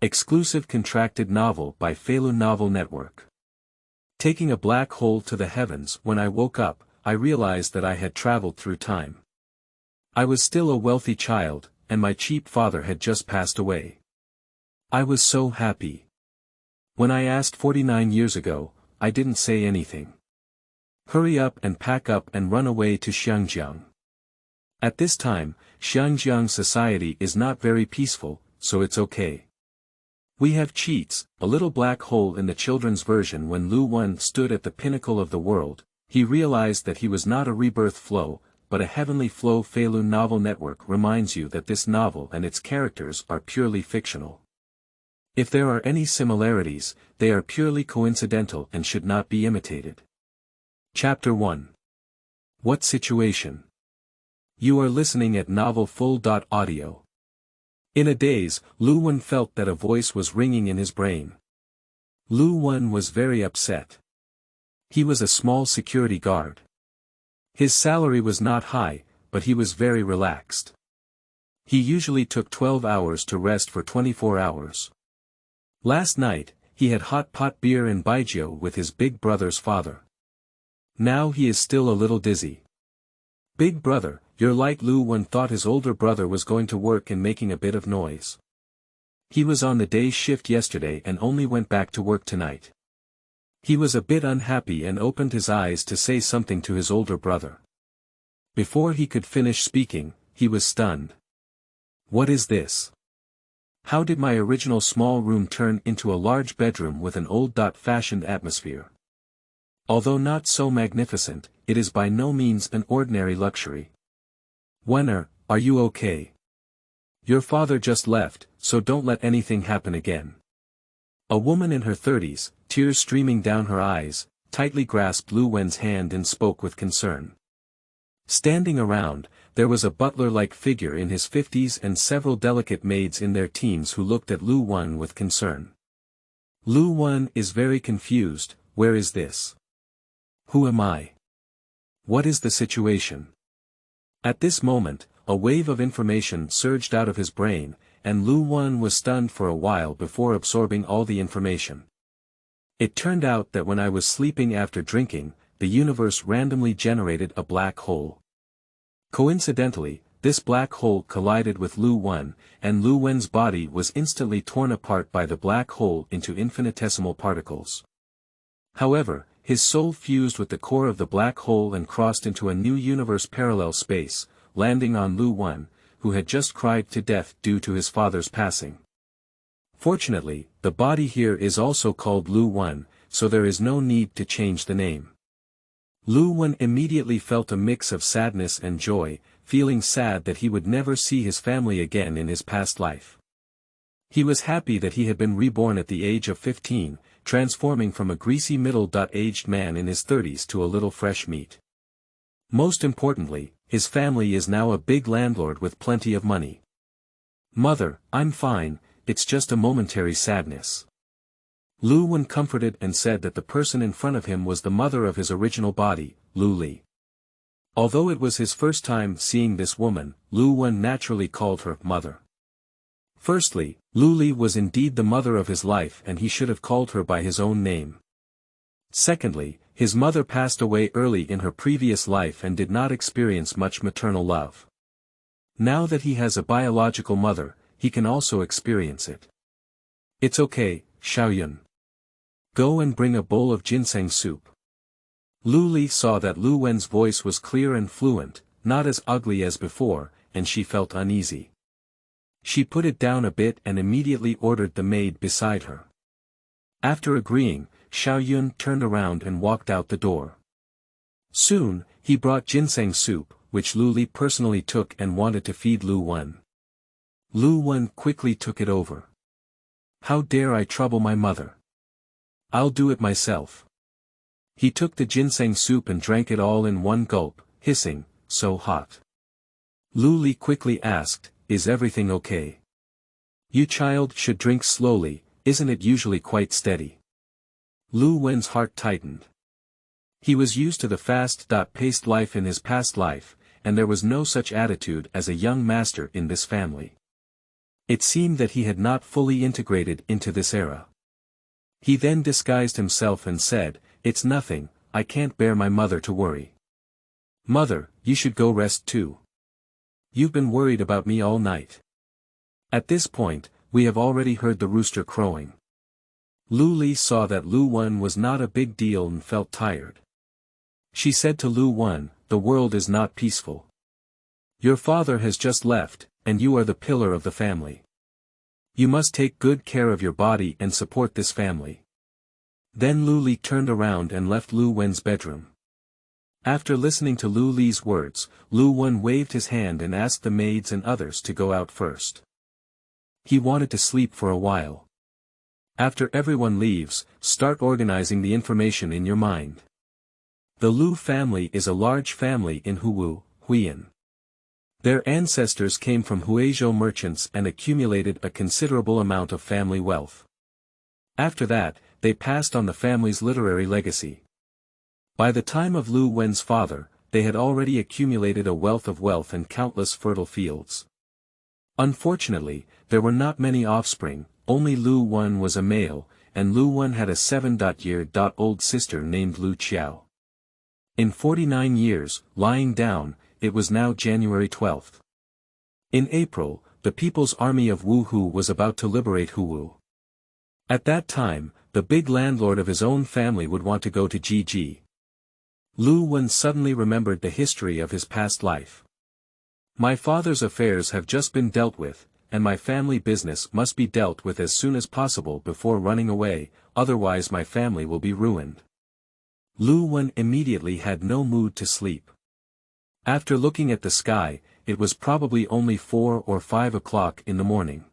Exclusive contracted novel by Feilu Novel Network. Taking a black hole to the heavens. When I woke up, I realized that I had traveled through time. I was still a wealthy child, and my cheap father had just passed away. I was so happy. When I asked 49 years ago, I didn't say anything. Hurry up and pack up and run away to Xiangjiang. At this time, Xiangjiang society is not very peaceful, so it's okay. We have cheats. A little black hole in the children's version. When Liu Wen stood at the pinnacle of the world, he realized that he was not a rebirth flow, but a heavenly flow. Feilu Novel Network reminds you that this novel and its characters are purely fictional. If there are any similarities, they are purely coincidental and should not be imitated. Chapter 1. What situation? You are listening at novelfull.audio. In a daze, Liu Wen felt that a voice was ringing in his brain. Liu Wen was very upset. He was a small security guard. His salary was not high, but he was very relaxed. He usually took 12 hours to rest for 24 hours. Last night, he had hot pot beer in Baijiu with his big brother's father. Now he is still a little dizzy. Big brother, you're like. Liu Wen thought his older brother was going to work and making a bit of noise. He was on the day shift yesterday and only went back to work tonight. He was a bit unhappy and opened his eyes to say something to his older brother. Before he could finish speaking, he was stunned. What is this? How did my original small room turn into a large bedroom with an old-fashioned atmosphere? Although not so magnificent, it is by no means an ordinary luxury. Wenner, are you okay? Your father just left, so don't let anything happen again. A woman in her 30s, tears streaming down her eyes, tightly grasped Liu Wen's hand and spoke with concern. Standing around, there was a butler-like figure in his 50s and several delicate maids in their teens who looked at Liu Wen with concern. Liu Wen is very confused. Where is this? Who am I? What is the situation? At this moment, a wave of information surged out of his brain, and Liu Wen was stunned for a while before absorbing all the information. It turned out that when I was sleeping after drinking, the universe randomly generated a black hole. Coincidentally, this black hole collided with Liu Wen, and Liu Wen's body was instantly torn apart by the black hole into infinitesimal particles. However, his soul fused with the core of the black hole and crossed into a new universe parallel space, landing on Liu Wen, who had just cried to death due to his father's passing. Fortunately, the body here is also called Liu Wen, so there is no need to change the name. Liu Wen immediately felt a mix of sadness and joy, feeling sad that he would never see his family again in his past life. He was happy that he had been reborn at the age of 15, transforming from a greasy middle-aged man in his 30s to a little fresh meat. Most importantly, his family is now a big landlord with plenty of money. Mother, I'm fine, it's just a momentary sadness. Liu Wen comforted and said that the person in front of him was the mother of his original body, Liu Li. Although it was his first time seeing this woman, Liu Wen naturally called her mother. Firstly, Liu Li was indeed the mother of his life and he should have called her by his own name. Secondly, his mother passed away early in her previous life and did not experience much maternal love. Now that he has a biological mother, he can also experience it. It's okay, Xiaoyun. Go and bring a bowl of ginseng soup. Liu Li saw that Liu Wen's voice was clear and fluent, not as ugly as before, and she felt uneasy. She put it down a bit and immediately ordered the maid beside her. After agreeing, Xiaoyun turned around and walked out the door. Soon, he brought ginseng soup, which Liu Li personally took and wanted to feed Liu Wen. Liu Wen quickly took it over. How dare I trouble my mother? I'll do it myself. He took the ginseng soup and drank it all in one gulp, hissing, so hot. Liu Li quickly asked, is everything okay? You child should drink slowly, isn't it usually quite steady? Liu Wen's heart tightened. He was used to the fast-paced life in his past life, and there was no such attitude as a young master in this family. It seemed that he had not fully integrated into this era. He then disguised himself and said, "It's nothing, I can't bear my mother to worry." "Mother, you should go rest too. You've been worried about me all night." At this point, we have already heard the rooster crowing. Lu Li saw that Liu Wen was not a big deal and felt tired. She said to Liu Wen, "The world is not peaceful. Your father has just left, and you are the pillar of the family. You must take good care of your body and support this family." Then Lu Li turned around and left Liu Wen's bedroom. After listening to Lu Li's words, Liu Wen waved his hand and asked the maids and others to go out first. He wanted to sleep for a while. After everyone leaves, start organizing the information in your mind. The Liu family is a large family in Huwu, Huiyan. Their ancestors came from Huizhou merchants and accumulated a considerable amount of family wealth. After that, they passed on the family's literary legacy. By the time of Liu Wen's father, they had already accumulated a wealth and countless fertile fields. Unfortunately, there were not many offspring, only Liu Wen was a male, and Liu Wen had a 7-year-old sister named Liu Qiao. In 49 years, lying down, it was now January 12th. In April, the People's Army of Wuhu was about to liberate Huwu. At that time, the big landlord of his own family would want to go to Jiji. Liu Wen suddenly remembered the history of his past life. "My father's affairs have just been dealt with, and my family business must be dealt with as soon as possible before running away, otherwise my family will be ruined." Liu Wen immediately had no mood to sleep. After looking at the sky, it was probably only 4 or 5 o'clock in the morning.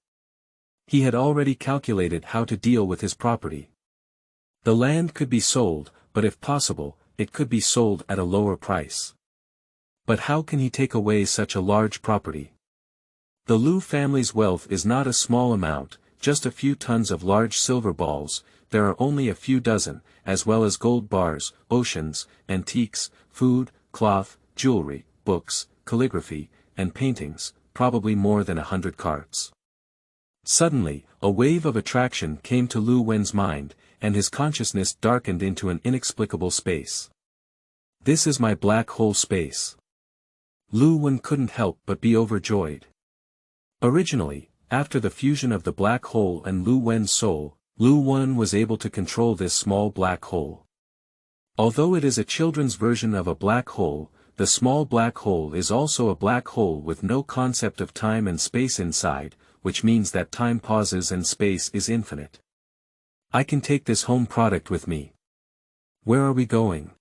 He had already calculated how to deal with his property. The land could be sold, but if possible, it could be sold at a lower price. But how can he take away such a large property? The Liu family's wealth is not a small amount, just a few tons of large silver balls, there are only a few dozen, as well as gold bars, oceans, antiques, food, cloth, jewelry, books, calligraphy, and paintings, probably more than 100 carts. Suddenly, a wave of attraction came to Liu Wen's mind, and his consciousness darkened into an inexplicable space. "This is my black hole space." Liu Wen couldn't help but be overjoyed. Originally, after the fusion of the black hole and Liu Wen's soul, Liu Wen was able to control this small black hole. Although it is a children's version of a black hole, the small black hole is also a black hole with no concept of time and space inside, which means that time pauses and space is infinite. "I can take this home product with me. Where are we going?"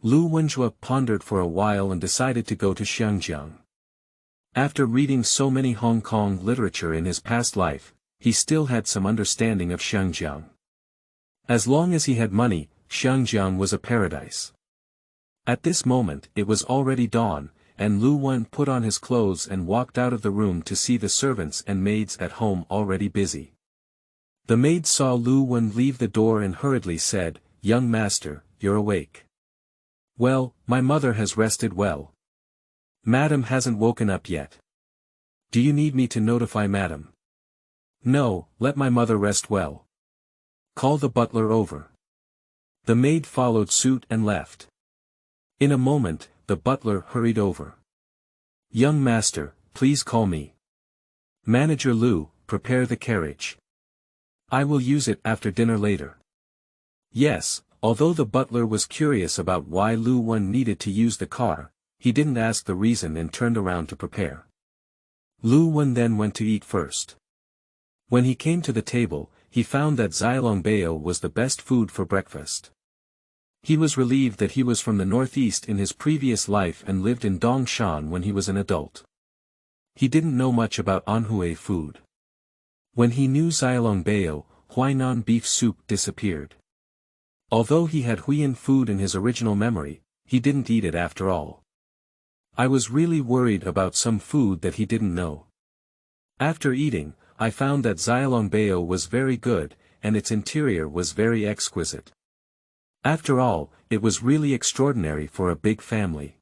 Liu Wenjue pondered for a while and decided to go to Xiangjiang. After reading so many Hong Kong literature in his past life, he still had some understanding of Xiangjiang. As long as he had money, Xiangjiang was a paradise. At this moment it was already dawn, and Liu Wen put on his clothes and walked out of the room to see the servants and maids at home already busy. The maid saw Liu Wen leave the door and hurriedly said, "Young master, you're awake." "Well, my mother has rested well. Madam hasn't woken up yet." "Do you need me to notify Madam?" "No, let my mother rest well. Call the butler over." The maid followed suit and left. In a moment, the butler hurried over. "Young master, please call me. Manager Liu, prepare the carriage. I will use it after dinner later." Yes, although the butler was curious about why Liu Wen needed to use the car, he didn't ask the reason and turned around to prepare. Liu Wen then went to eat first. When he came to the table, he found that xiaolongbao was the best food for breakfast. He was relieved that he was from the northeast in his previous life and lived in Dongshan when he was an adult. He didn't know much about Anhui food. When he knew xiaolongbao, Huainan beef soup disappeared. Although he had Huiyan food in his original memory, he didn't eat it after all. I was really worried about some food that he didn't know. After eating, I found that xiaolongbao was very good, and its interior was very exquisite. After all, it was really extraordinary for a big family.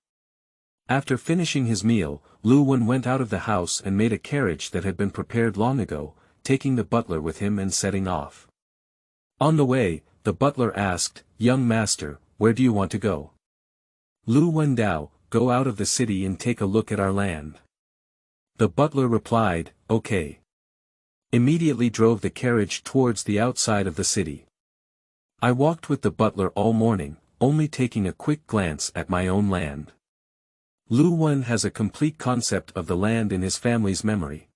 After finishing his meal, Liu Wen went out of the house and made a carriage that had been prepared long ago, taking the butler with him and setting off. On the way, the butler asked, "Young master, where do you want to go?" Liu Wen Dao, "Go out of the city and take a look at our land." The butler replied, "Okay." Immediately drove the carriage towards the outside of the city. I walked with the butler all morning, only taking a quick glance at my own land. Liu Wen has a complete concept of the land in his family's memory.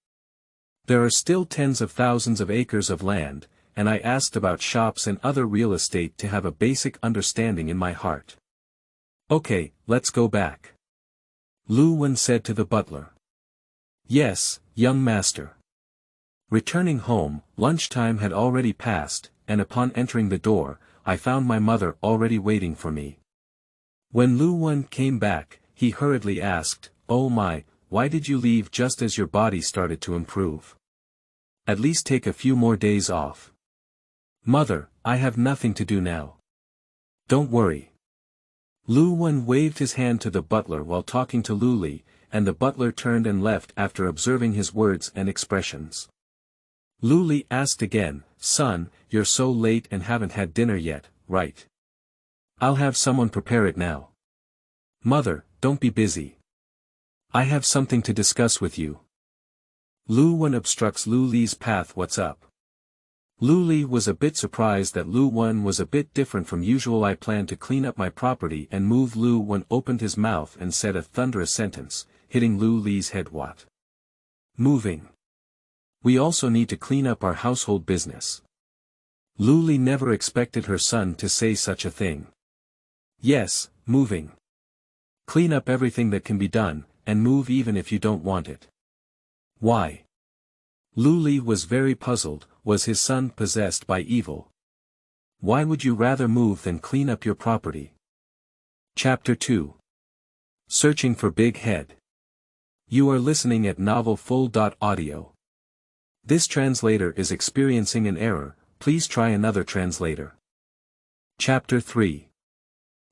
There are still tens of thousands of acres of land, and I asked about shops and other real estate to have a basic understanding in my heart. "Okay, let's go back," Liu Wen said to the butler. "Yes, young master." Returning home, lunchtime had already passed, and upon entering the door, I found my mother already waiting for me. When Liu Wen came back, he hurriedly asked, "Oh my, why did you leave just as your body started to improve? At least take a few more days off." "Mother, I have nothing to do now. Don't worry." Liu Wen waved his hand to the butler while talking to Lu Li, and the butler turned and left after observing his words and expressions. Lu Li asked again, "Son, you're so late and haven't had dinner yet, right? I'll have someone prepare it now." "Mother, don't be busy. I have something to discuss with you." Liu Wen obstructs Lu Li's path. "What's up?" Lu Li was a bit surprised that Liu Wen was a bit different from usual. "I plan to clean up my property and move." Liu Wen opened his mouth and said a thunderous sentence, hitting Lu Li's head. "What? Moving? We also need to clean up our household business." Lu Li never expected her son to say such a thing. "Yes, moving. Clean up everything that can be done, and move even if you don't want it." "Why?" Lu Li was very puzzled. Was his son possessed by evil? Why would you rather move than clean up your property? Chapter 2. Searching for Big Head. You are listening at novelfull.audio. This translator is experiencing an error. Please try another translator. Chapter 3.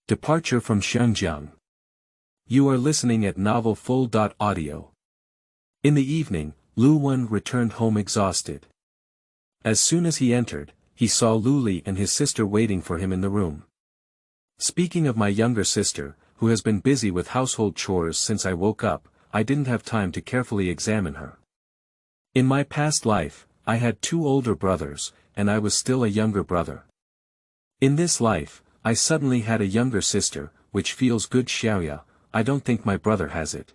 Departure from Xiangjiang. You are listening at novelfull.audio. In the evening, Liu Wen returned home exhausted. As soon as he entered, he saw Lu Li and his sister waiting for him in the room. "Speaking of my younger sister, who has been busy with household chores since I woke up, I didn't have time to carefully examine her. In my past life, I had 2 older brothers, and I was still a younger brother. In this life, I suddenly had a younger sister, which feels good. Xiaoya, I don't think my brother has it."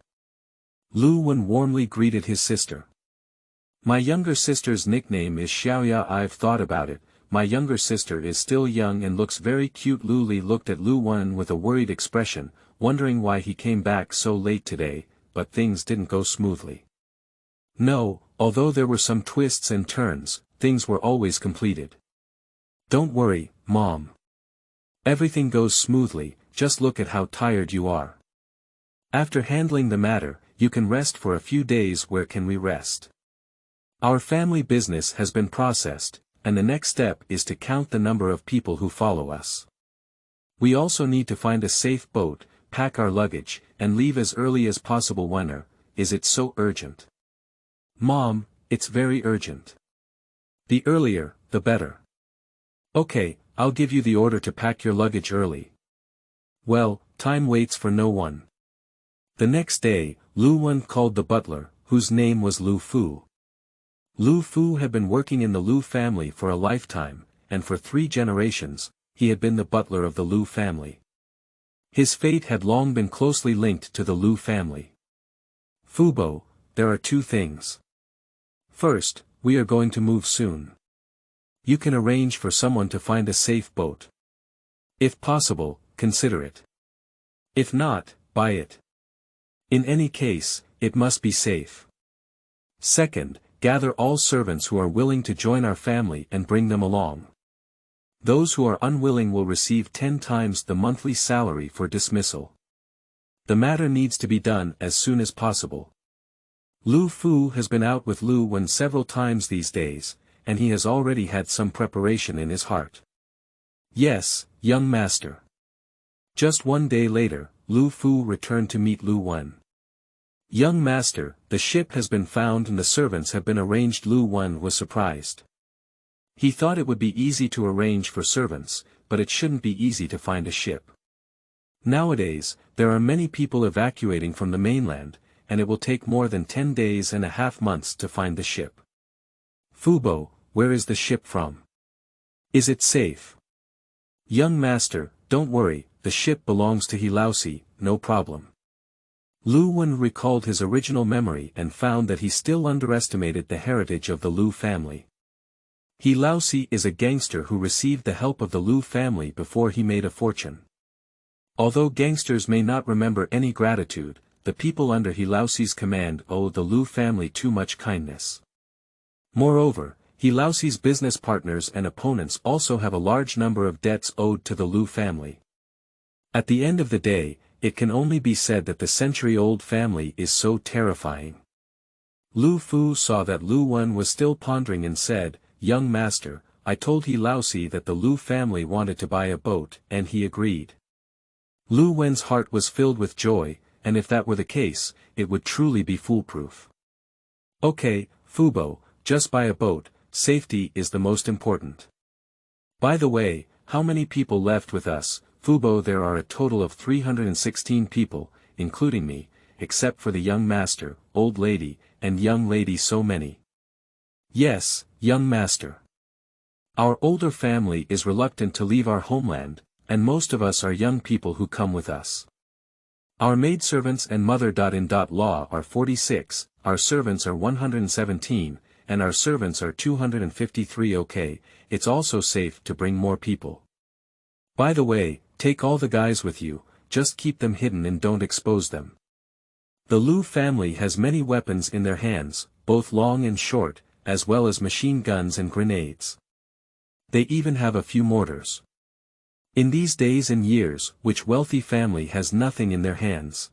Liu Wen warmly greeted his sister. "My younger sister's nickname is Xiaoya. I've thought about it. My younger sister is still young and looks very cute." Lu Li looked at Liu Wen with a worried expression, wondering why he came back so late today, but things didn't go smoothly. No, although there were some twists and turns, things were always completed. "Don't worry, Mom. Everything goes smoothly, just look at how tired you are. After handling the matter, you can rest for a few days." "Where can we rest? Our family business has been processed, and the next step is to count the number of people who follow us. We also need to find a safe boat, pack our luggage, and leave as early as possible." "When is it so urgent?" "Mom, it's very urgent. The earlier, the better." "Okay, I'll give you the order to pack your luggage early." Well, time waits for no one. The next day, Liu Wen called the butler, whose name was Lu Fu. Lu Fu had been working in the Liu family for a lifetime, and for 3 generations, he had been the butler of the Liu family. His fate had long been closely linked to the Liu family. "Fubo, there are 2 things. First, we are going to move soon. You can arrange for someone to find a safe boat. If possible, consider it. If not, buy it. In any case, it must be safe. Second, gather all servants who are willing to join our family and bring them along. Those who are unwilling will receive 10 times the monthly salary for dismissal. The matter needs to be done as soon as possible." Lu Fu has been out with Liu Wen several times these days, and he has already had some preparation in his heart. "Yes, young master." Just one day later, Lu Fu returned to meet Liu Wen. Young master, the ship has been found and the servants have been arranged. Liu Wen was surprised. He thought it would be easy to arrange for servants, but it shouldn't be easy to find a ship. Nowadays, there are many people evacuating from the mainland, and it will take more than 10 days and a half months to find the ship. Fubo, where is the ship from? Is it safe? Young master, don't worry, the ship belongs to Hilausi, no problem. Liu Wen recalled his original memory and found that he still underestimated the heritage of the Liu family. Hilausi is a gangster who received the help of the Liu family before he made a fortune. Although gangsters may not remember any gratitude, the people under Hilausi's command owe the Liu family too much kindness. Moreover, Hilausi's business partners and opponents also have a large number of debts owed to the Liu family. At the end of the day, it can only be said that the century-old family is so terrifying. Lu Fu saw that Liu Wen was still pondering and said, "Young master, I told Hilausi that the Liu family wanted to buy a boat, and he agreed." Liu Wen's heart was filled with joy, and if that were the case, it would truly be foolproof. Okay, Fubo, just buy a boat, safety is the most important. By the way, how many people left with us, Fubo? There are a total of 316 people, including me, except for the young master, old lady, and young lady. So many. Yes, young master. Our older family is reluctant to leave our homeland, and most of us are young people who come with us. Our maidservants and mother-in-law are 46, our servants are 117, and our servants are 253. Okay, it's also safe to bring more people. By the way, take all the guys with you, just keep them hidden and don't expose them. The Liu family has many weapons in their hands, both long and short, as well as machine guns and grenades. They even have a few mortars. In these days and years, which wealthy family has nothing in their hands?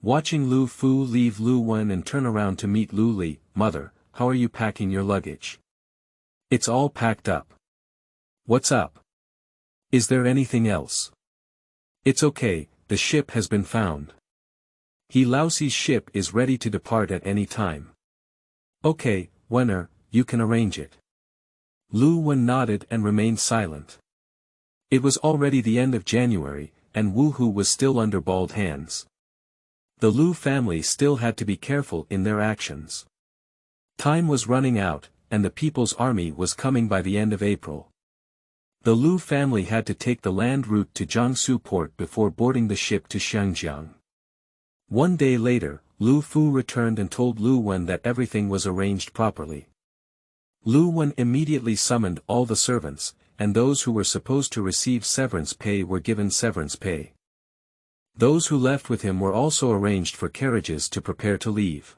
Watching Liu Fu leave Liu Wen and turn around to meet Liu Li, "Mother, how are you packing your luggage?" "It's all packed up." "What's up? Is there anything else?" "It's okay, the ship has been found. Hilausi's ship is ready to depart at any time." "Okay, Wenner, you can arrange it." Liu Wen nodded and remained silent. It was already the end of January, and Wu Hu was still under bald hands. The Liu family still had to be careful in their actions. Time was running out, and the People's Army was coming by the end of April. The Liu family had to take the land route to Jiangsu port before boarding the ship to Xiangjiang. One day later, Liu Fu returned and told Liu Wen that everything was arranged properly. Liu Wen immediately summoned all the servants, and those who were supposed to receive severance pay were given severance pay. Those who left with him were also arranged for carriages to prepare to leave.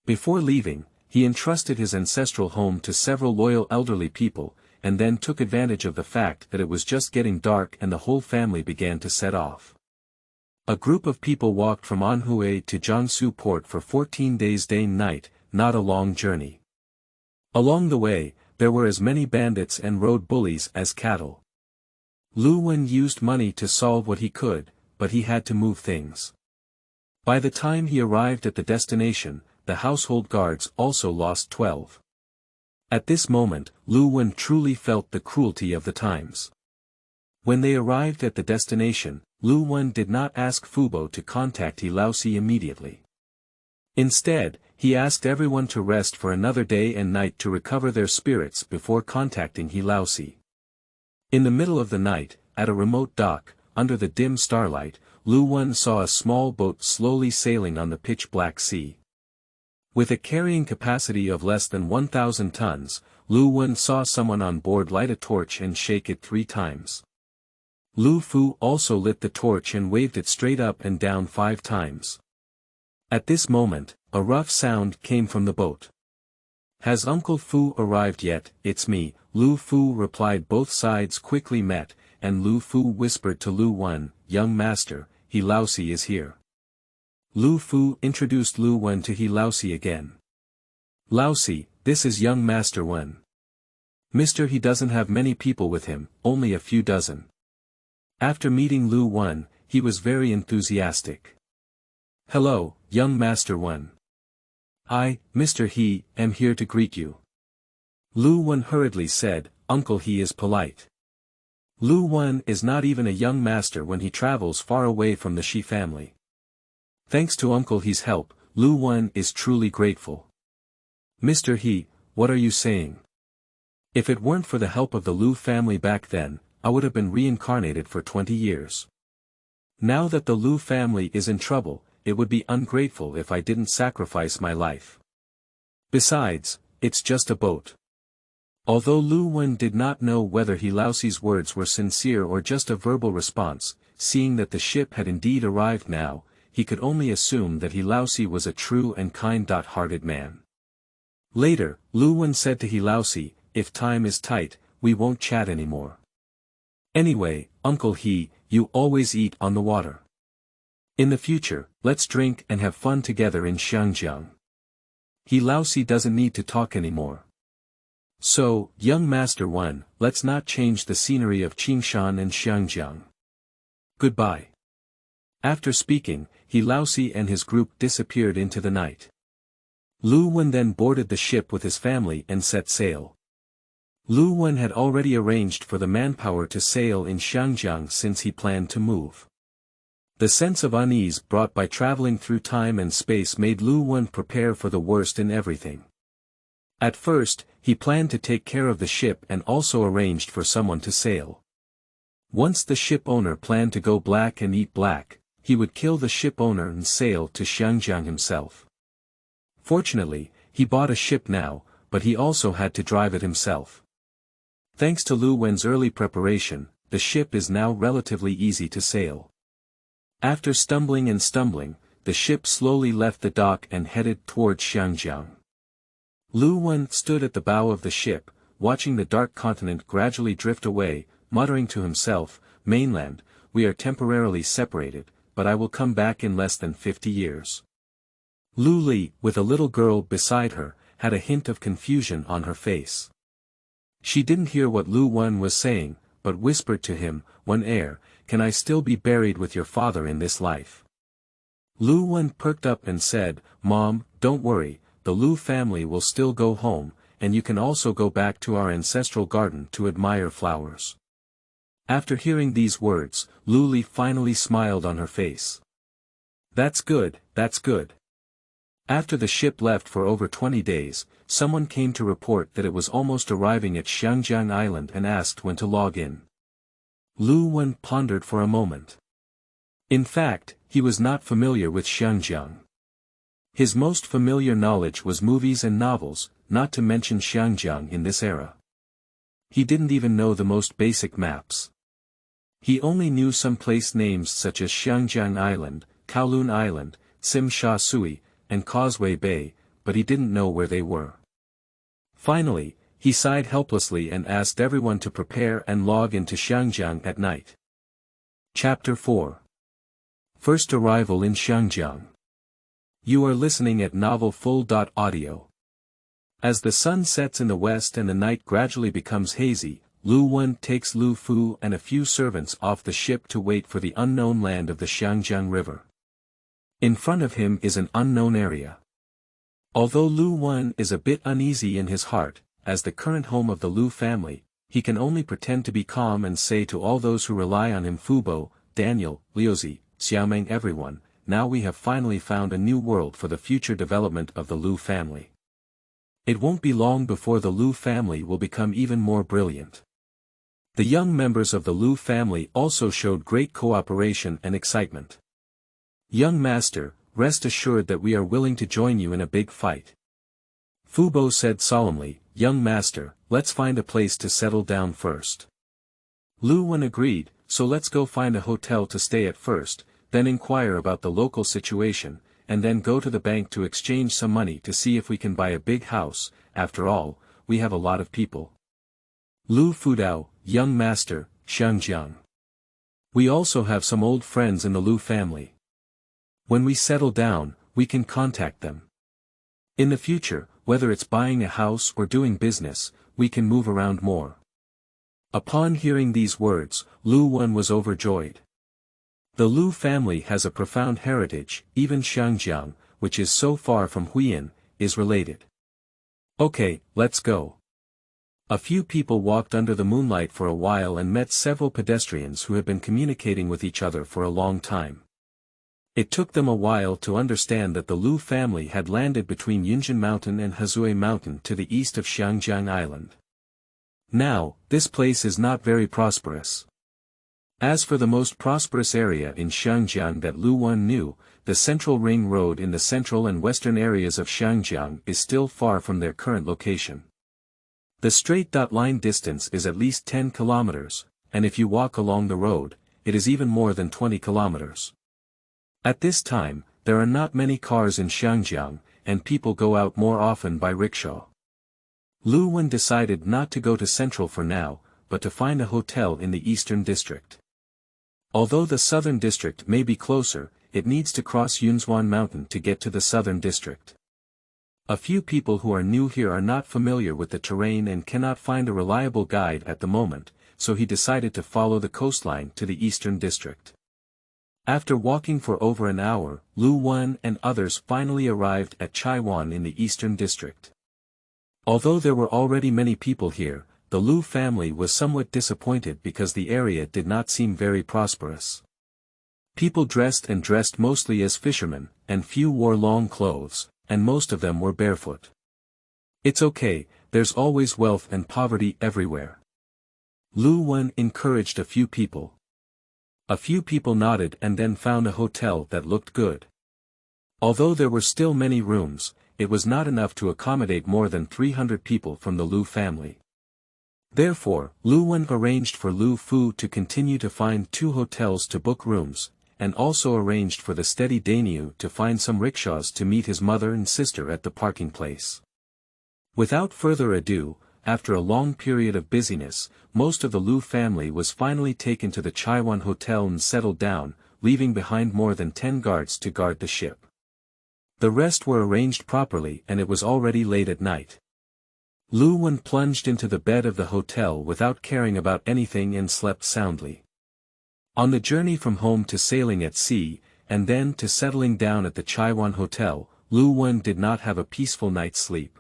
Before leaving, he entrusted his ancestral home to several loyal elderly people, and then took advantage of the fact that it was just getting dark and the whole family began to set off. A group of people walked from Anhui to Jiangsu port for 14 days day and night, not a long journey. Along the way, there were as many bandits and road bullies as cattle. Liu Wen used money to solve what he could, but he had to move things. By the time he arrived at the destination, the household guards also lost 12. At this moment, Liu Wen truly felt the cruelty of the times. When they arrived at the destination, Liu Wen did not ask Fubo to contact Hilausi immediately. Instead, he asked everyone to rest for another day and night to recover their spirits before contacting Hilausi. In the middle of the night, at a remote dock, under the dim starlight, Liu Wen saw a small boat slowly sailing on the pitch-black sea. With a carrying capacity of less than 1,000 tons, Liu Wen saw someone on board light a torch and shake it 3 times. Liu Fu also lit the torch and waved it straight up and down 5 times. At this moment, a rough sound came from the boat. "Has Uncle Fu arrived yet?" "It's me," Liu Fu replied. Both sides quickly met, and Liu Fu whispered to Liu Wen, "Young master, Hilausi is here." Liu Fu introduced Liu Wen to Hilausi again. "Lausi, this is young master Wen. Mister, he doesn't have many people with him, only a few dozen." After meeting Liu Wen, he was very enthusiastic. "Hello, young Master Wen. I, Mr. He, am here to greet you." Liu Wen hurriedly said, "Uncle He is polite." Liu Wen is not even a young master when he travels far away from the Shi family. Thanks to Uncle He's help, Liu Wen is truly grateful. "Mr. He, what are you saying? If it weren't for the help of the Liu family back then, I would have been reincarnated for 20 years. Now that the Liu family is in trouble, it would be ungrateful if I didn't sacrifice my life. Besides, it's just a boat." Although Liu Wen did not know whether He Laoxi's words were sincere or just a verbal response, seeing that the ship had indeed arrived now, he could only assume that He Laoxi was a true and kind-hearted man. Later, Liu Wen said to He Laoxi, "If time is tight, we won't chat anymore. Anyway, Uncle He, you always eat on the water. In the future, let's drink and have fun together in Xiangjiang. He Laoxi doesn't need to talk anymore. So, young Master Wen, let's not change the scenery of Qingshan and Xiangjiang. Goodbye." After speaking, He Laoxi and his group disappeared into the night. Liu Wen then boarded the ship with his family and set sail. Liu Wen had already arranged for the manpower to sail in Xiangjiang since he planned to move. The sense of unease brought by traveling through time and space made Liu Wen prepare for the worst in everything. At first, he planned to take care of the ship and also arranged for someone to sail. Once the ship owner planned to go black and eat black, he would kill the ship owner and sail to Xiangjiang himself. Fortunately, he bought a ship now, but he also had to drive it himself. Thanks to Liu Wen's early preparation, the ship is now relatively easy to sail. After stumbling, the ship slowly left the dock and headed towards Xiangjiang. Liu Wen stood at the bow of the ship, watching the dark continent gradually drift away, muttering to himself, "Mainland, we are temporarily separated, but I will come back in less than 50 years. Lu Li, with a little girl beside her, had a hint of confusion on her face. She didn't hear what Liu Wen was saying, but whispered to him, "Wen heir, can I still be buried with your father in this life?" Liu Wen perked up and said, "Mom, don't worry, the Liu family will still go home, and you can also go back to our ancestral garden to admire flowers." After hearing these words, Lu Li finally smiled on her face. That's good, that's good." After the ship left for over 20 days, someone came to report that it was almost arriving at Xiangjiang Island and asked when to log in. Liu Wen pondered for a moment. In fact, he was not familiar with Xiangjiang. His most familiar knowledge was movies and novels, not to mention Xiangjiang in this era. He didn't even know the most basic maps. He only knew some place names such as Xiangjiang Island, Kowloon Island, Sim Sha Sui, and Causeway Bay, but he didn't know where they were. Finally, he sighed helplessly and asked everyone to prepare and log into Xiangjiang at night. Chapter 4. First Arrival in Xiangjiang. You are listening at novelfull.audio. As the sun sets in the west and the night gradually becomes hazy, Liu Wen takes Lu Fu and a few servants off the ship to wait for the unknown land of the Xiangjiang River. In front of him is an unknown area. Although Liu Wen is a bit uneasy in his heart, as the current home of the Liu family, he can only pretend to be calm and say to all those who rely on him, "Fubo, Daniel, Liuzi, Xiaomeng, everyone, now we have finally found a new world for the future development of the Liu family. It won't be long before the Liu family will become even more brilliant." The young members of the Liu family also showed great cooperation and excitement. "Young master, rest assured that we are willing to join you in a big fight." Fubo said solemnly, "Young master, let's find a place to settle down first." Liu Wen agreed, "So let's go find a hotel to stay at first, then inquire about the local situation, and then go to the bank to exchange some money to see if we can buy a big house. After all, we have a lot of people." Lu Fudao, "Young master, Xiangjiang. We also have some old friends in the Liu family. When we settle down, we can contact them. In the future, whether it's buying a house or doing business, we can move around more." Upon hearing these words, Liu Wen was overjoyed. The Liu family has a profound heritage, even Xiangjiang, which is so far from Huiyin, is related. Okay, let's go. A few people walked under the moonlight for a while and met several pedestrians who had been communicating with each other for a long time. It took them a while to understand that the Liu family had landed between Yunjian Mountain and Hazui Mountain to the east of Xiangjiang Island. Now, this place is not very prosperous. As for the most prosperous area in Xiangjiang that Liu Wen knew, the Central Ring Road in the central and western areas of Xiangjiang is still far from their current location. The straight line distance is at least 10 kilometers, and if you walk along the road, it is even more than 20 kilometers. At this time, there are not many cars in Xiangjiang, and people go out more often by rickshaw. Liu Wen decided not to go to Central for now, but to find a hotel in the Eastern District. Although the Southern District may be closer, it needs to cross Yunzhuan Mountain to get to the Southern District. A few people who are new here are not familiar with the terrain and cannot find a reliable guide at the moment, so he decided to follow the coastline to the Eastern District. After walking for over an hour, Liu Wen and others finally arrived at Chaiwan in the Eastern District. Although there were already many people here, the Liu family was somewhat disappointed because the area did not seem very prosperous. People dressed mostly as fishermen, and few wore long clothes, and most of them were barefoot. It's okay, there's always wealth and poverty everywhere. Liu Wen encouraged a few people. A few people nodded and then found a hotel that looked good. Although there were still many rooms, it was not enough to accommodate more than 300 people from the Liu family. Therefore, Liu Wen arranged for Liu Fu to continue to find 2 hotels to book rooms, and also arranged for the steady Dainyu to find some rickshaws to meet his mother and sister at the parking place. Without further ado, after a long period of busyness, most of the Liu family was finally taken to the Chaiwan Hotel and settled down, leaving behind more than 10 guards to guard the ship. The rest were arranged properly and it was already late at night. Liu Wen plunged into the bed of the hotel without caring about anything and slept soundly. On the journey from home to sailing at sea, and then to settling down at the Chaiwan Hotel, Liu Wen did not have a peaceful night's sleep.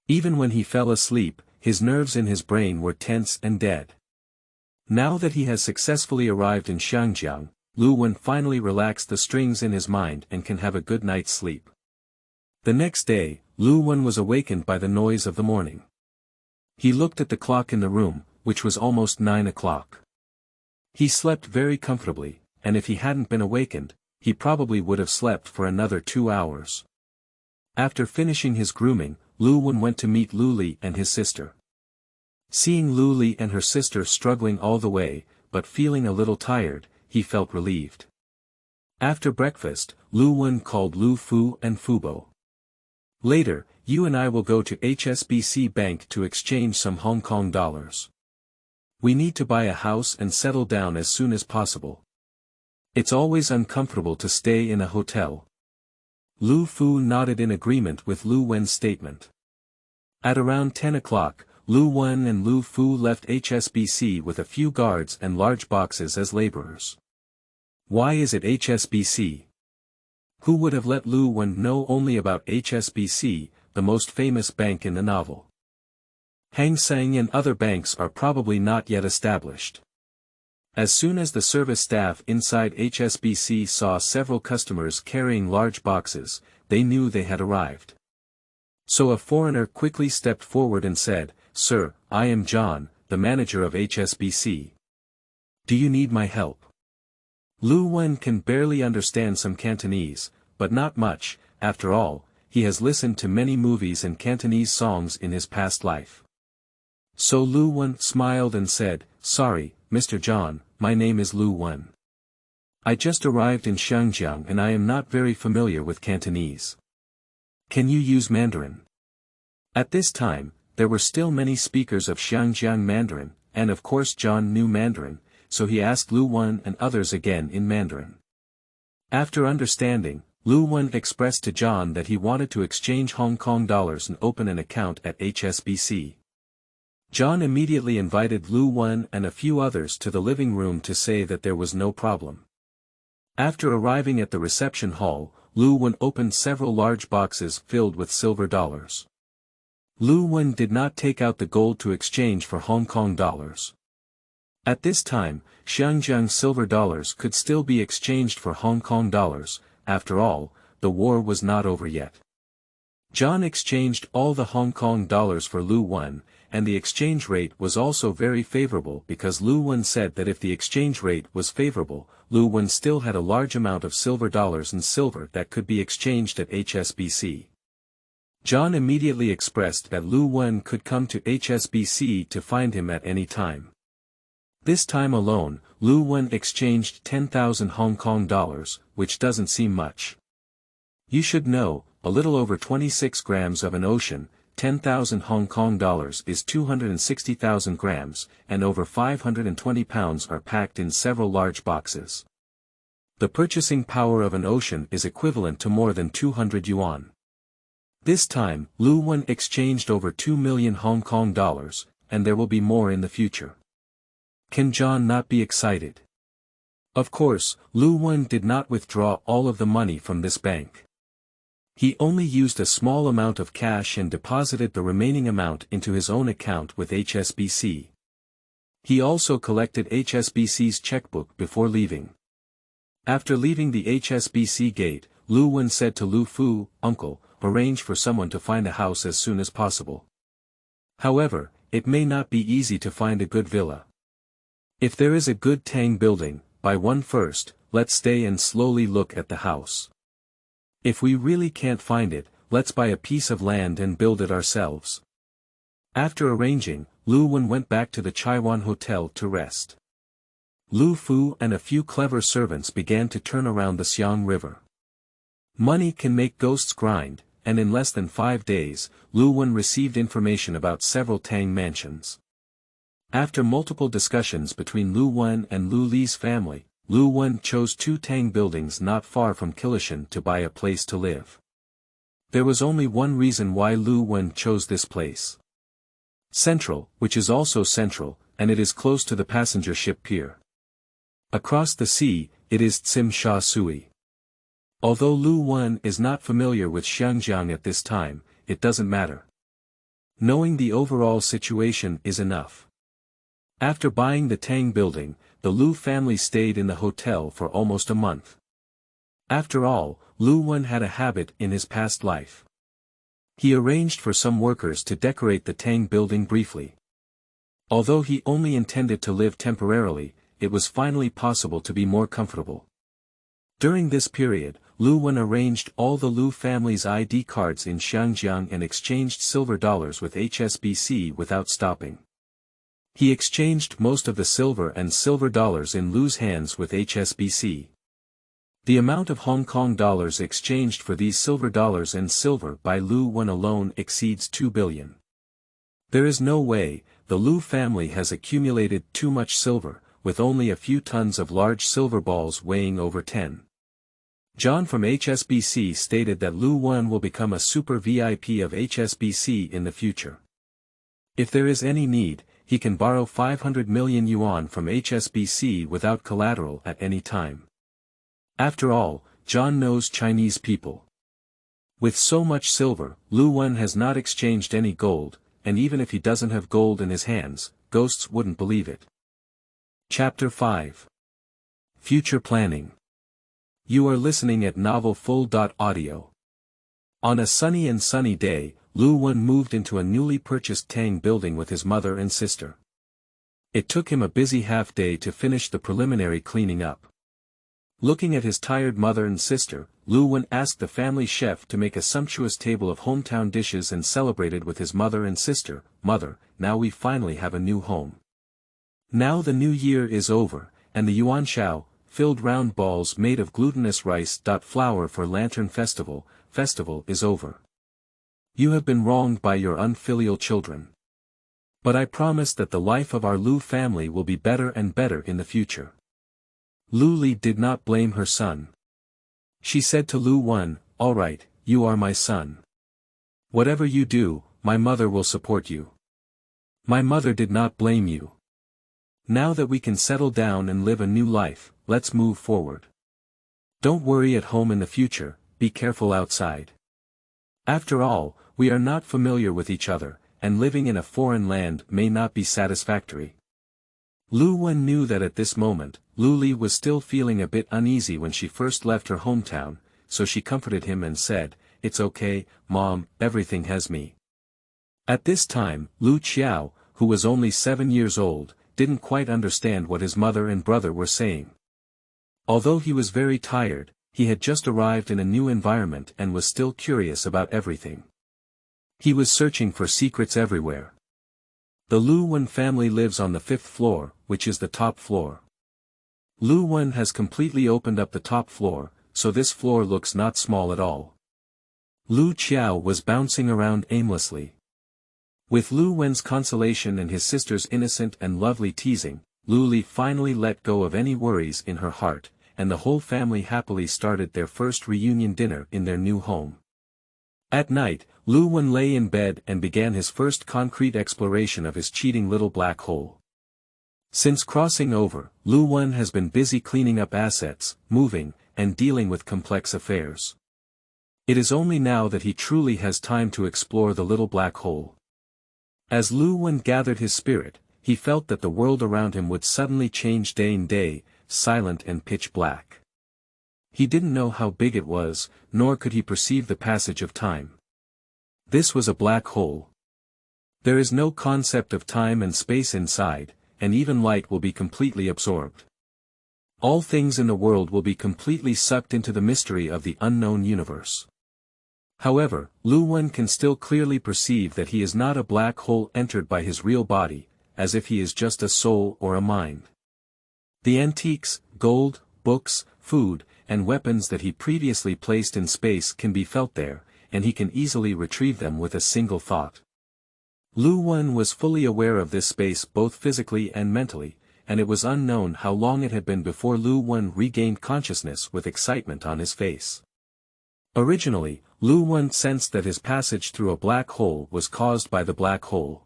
Even when he fell asleep, his nerves in his brain were tense and dead. Now that he has successfully arrived in Xiangjiang, Liu Wen finally relaxed the strings in his mind and can have a good night's sleep. The next day, Liu Wen was awakened by the noise of the morning. He looked at the clock in the room, which was almost 9 o'clock. He slept very comfortably, and if he hadn't been awakened, he probably would have slept for another 2 hours. After finishing his grooming, Liu Wen went to meet Liu Li and his sister. Seeing Liu Li and her sister struggling all the way, but feeling a little tired, he felt relieved. After breakfast, Liu Wen called Liu Fu and Fubo. Later, you and I will go to HSBC Bank to exchange some Hong Kong dollars. We need to buy a house and settle down as soon as possible. It's always uncomfortable to stay in a hotel. Liu Fu nodded in agreement with Liu Wen's statement. At around 10 o'clock, Liu Wen and Liu Fu left HSBC with a few guards and large boxes as laborers. Why is it HSBC? Who would have let Liu Wen know only about HSBC, the most famous bank in the novel? Hang Seng and other banks are probably not yet established. As soon as the service staff inside HSBC saw several customers carrying large boxes, they knew they had arrived. So a foreigner quickly stepped forward and said, "Sir, I am John, the manager of HSBC. Do you need my help?" Liu Wen can barely understand some Cantonese, but not much, after all, he has listened to many movies and Cantonese songs in his past life. So Liu Wen smiled and said, "Sorry, Mr. John, my name is Liu Wen. I just arrived in Xiangjiang and I am not very familiar with Cantonese. Can you use Mandarin?" At this time, there were still many speakers of Xiangjiang Mandarin, and of course John knew Mandarin, so he asked Liu Wen and others again in Mandarin. After understanding, Liu Wen expressed to John that he wanted to exchange Hong Kong dollars and open an account at HSBC. John immediately invited Liu Wen and a few others to the living room to say that there was no problem. After arriving at the reception hall, Liu Wen opened several large boxes filled with silver dollars. Liu Wen did not take out the gold to exchange for Hong Kong dollars. At this time, Xiangjiang silver dollars could still be exchanged for Hong Kong dollars. After all, the war was not over yet. John exchanged all the Hong Kong dollars for Liu Wen, and the exchange rate was also very favorable because Liu Wen said that if the exchange rate was favorable, Liu Wen still had a large amount of silver dollars and silver that could be exchanged at HSBC. John immediately expressed that Liu Wen could come to HSBC to find him at any time. This time alone, Liu Wen exchanged 10,000 Hong Kong dollars, which doesn't seem much. You should know, a little over 26 grams of an ocean, 10,000 Hong Kong dollars is 260,000 grams, and over 520 pounds are packed in several large boxes. The purchasing power of an ocean is equivalent to more than 200 yuan. This time, Liu Wen exchanged over 2 million Hong Kong dollars, and there will be more in the future. Can John not be excited? Of course, Liu Wen did not withdraw all of the money from this bank. He only used a small amount of cash and deposited the remaining amount into his own account with HSBC. He also collected HSBC's checkbook before leaving. After leaving the HSBC gate, Liu Wen said to Lu Fu, "Uncle, arrange for someone to find a house as soon as possible. However, it may not be easy to find a good villa. If there is a good Tang building, buy one first, let's stay and slowly look at the house. If we really can't find it, let's buy a piece of land and build it ourselves." After arranging, Liu Wen went back to the Chaiwan Hotel to rest. Lu Fu and a few clever servants began to turn around the Xiang River. Money can make ghosts grind, and in less than 5 days, Liu Wen received information about several Tang mansions. After multiple discussions between Liu Wen and Liu Li's family, Liu Wen chose 2 Tang buildings not far from Kilishan to buy a place to live. There was only one reason why Liu Wen chose this place. Central, which is also central, and it is close to the passenger ship pier. Across the sea, it is Tsim Sha Sui. Although Liu Wen is not familiar with Xiangjiang at this time, it doesn't matter. Knowing the overall situation is enough. After buying the Tang building, the Liu family stayed in the hotel for almost a month. After all, Liu Wen had a habit in his past life. He arranged for some workers to decorate the Tang building briefly. Although he only intended to live temporarily, it was finally possible to be more comfortable. During this period, Liu Wen arranged all the Liu family's ID cards in Xiangjiang and exchanged silver dollars with HSBC without stopping. He exchanged most of the silver and silver dollars in Liu's hands with HSBC. The amount of Hong Kong dollars exchanged for these silver dollars and silver by Liu Wen alone exceeds 2 billion. There is no way, the Liu family has accumulated too much silver, with only a few tons of large silver balls weighing over 10. John from HSBC stated that Liu Wen will become a super VIP of HSBC in the future. If there is any need, he can borrow 500 million yuan from HSBC without collateral at any time. After all, John knows Chinese people. With so much silver, Liu Wen has not exchanged any gold, and even if he doesn't have gold in his hands, ghosts wouldn't believe it. Chapter 5. Future Planning. You are listening at novelfull.audio. On a sunny day, Liu Wen moved into a newly purchased Tang building with his mother and sister. It took him a busy half-day to finish the preliminary cleaning up. Looking at his tired mother and sister, Liu Wen asked the family chef to make a sumptuous table of hometown dishes and celebrated with his mother and sister. "Mother, now we finally have a new home. Now the new year is over, and the yuanxiao, filled round balls made of glutinous rice. Flour for lantern festival is over. You have been wronged by your unfilial children. But I promise that the life of our Liu family will be better and better in the future." Liu Li did not blame her son. She said to Liu Wen, "All right, you are my son. Whatever you do, my mother will support you. My mother did not blame you. Now that we can settle down and live a new life, let's move forward." Don't worry at home in the future, be careful outside. After all, we are not familiar with each other, and living in a foreign land may not be satisfactory. Liu Wen knew that at this moment, Lu Li was still feeling a bit uneasy when she first left her hometown, so she comforted him and said, "It's okay, Mom, everything has me." At this time, Lu Qiao, who was only 7 years old, didn't quite understand what his mother and brother were saying. Although he was very tired, he had just arrived in a new environment and was still curious about everything. He was searching for secrets everywhere. The Liu Wen family lives on the 5th floor, which is the top floor. Liu Wen has completely opened up the top floor, so this floor looks not small at all. Lu Qiao was bouncing around aimlessly. With Liu Wen's consolation and his sister's innocent and lovely teasing, Lu Li finally let go of any worries in her heart, and the whole family happily started their first reunion dinner in their new home. At night, Liu Wen lay in bed and began his first concrete exploration of his cheating little black hole. Since crossing over, Liu Wen has been busy cleaning up assets, moving, and dealing with complex affairs. It is only now that he truly has time to explore the little black hole. As Liu Wen gathered his spirit, he felt that the world around him would suddenly change day and day, silent and pitch black. He didn't know how big it was, nor could he perceive the passage of time. This was a black hole. There is no concept of time and space inside, and even light will be completely absorbed. All things in the world will be completely sucked into the mystery of the unknown universe. However, Liu Wen can still clearly perceive that he is not a black hole entered by his real body, as if he is just a soul or a mind. The antiques, gold, books, food, and weapons that he previously placed in space can be felt there, and he can easily retrieve them with a single thought. Liu Wen was fully aware of this space both physically and mentally, and it was unknown how long it had been before Liu Wen regained consciousness with excitement on his face. Originally, Liu Wen sensed that his passage through a black hole was caused by the black hole.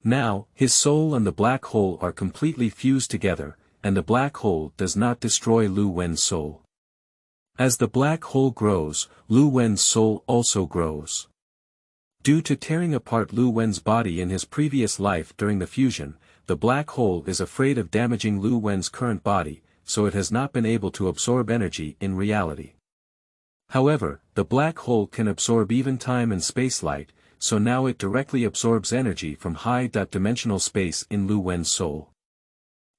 Now, his soul and the black hole are completely fused together, and the black hole does not destroy Liu Wen's soul. As the black hole grows, Liu Wen's soul also grows. Due to tearing apart Liu Wen's body in his previous life during the fusion, the black hole is afraid of damaging Liu Wen's current body, so it has not been able to absorb energy in reality. However, the black hole can absorb even time and space light, so now it directly absorbs energy from high-dimensional space in Liu Wen's soul.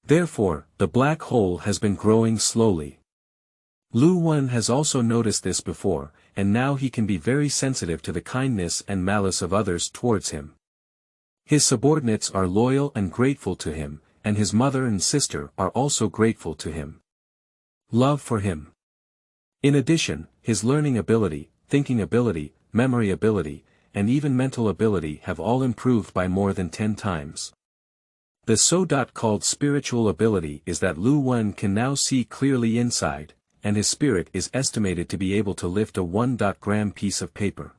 Therefore, the black hole has been growing slowly. Liu Wen has also noticed this before, and now he can be very sensitive to the kindness and malice of others towards him. His subordinates are loyal and grateful to him, and his mother and sister are also grateful to him. Love for him. In addition, his learning ability, thinking ability, memory ability, and even mental ability have all improved by more than 10 times. The so-called spiritual ability is that Liu Wen can now see clearly inside, and his spirit is estimated to be able to lift a 1-gram piece of paper.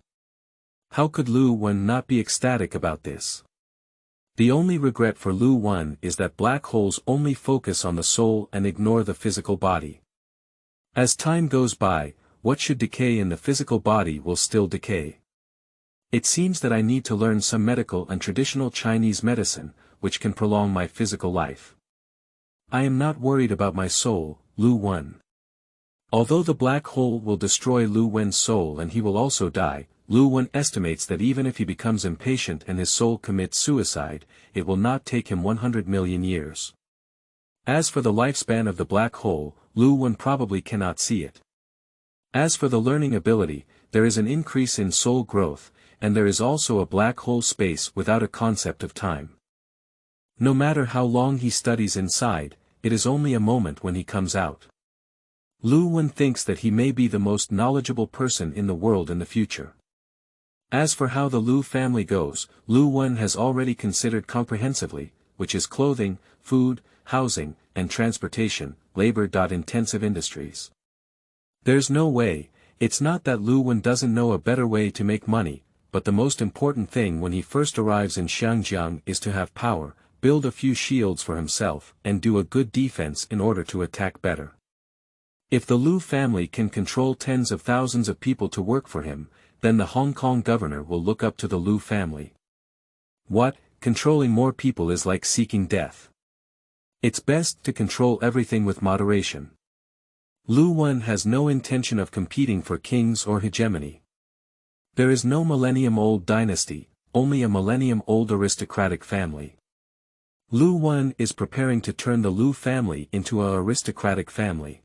How could Liu Wen not be ecstatic about this? The only regret for Liu Wen is that black holes only focus on the soul and ignore the physical body. As time goes by, what should decay in the physical body will still decay. It seems that I need to learn some medical and traditional Chinese medicine, which can prolong my physical life. I am not worried about my soul, Liu Wen. Although the black hole will destroy Liu Wen's soul and he will also die, Liu Wen estimates that even if he becomes impatient and his soul commits suicide, it will not take him 100 million years. As for the lifespan of the black hole, Liu Wen probably cannot see it. As for the learning ability, there is an increase in soul growth, and there is also a black hole space without a concept of time. No matter how long he studies inside, it is only a moment when he comes out. Liu Wen thinks that he may be the most knowledgeable person in the world in the future. As for how the Liu family goes, Liu Wen has already considered comprehensively, which is clothing, food, housing, and transportation, labor-intensive industries. There's no way, it's not that Liu Wen doesn't know a better way to make money, but the most important thing when he first arrives in Xiangjiang is to have power, build a few shields for himself, and do a good defense in order to attack better. If the Liu family can control tens of thousands of people to work for him, then the Hong Kong governor will look up to the Liu family. What, controlling more people is like seeking death. It's best to control everything with moderation. Liu Wen has no intention of competing for kings or hegemony. There is no millennium-old dynasty, only a millennium-old aristocratic family. Liu Wen is preparing to turn the Liu family into an aristocratic family.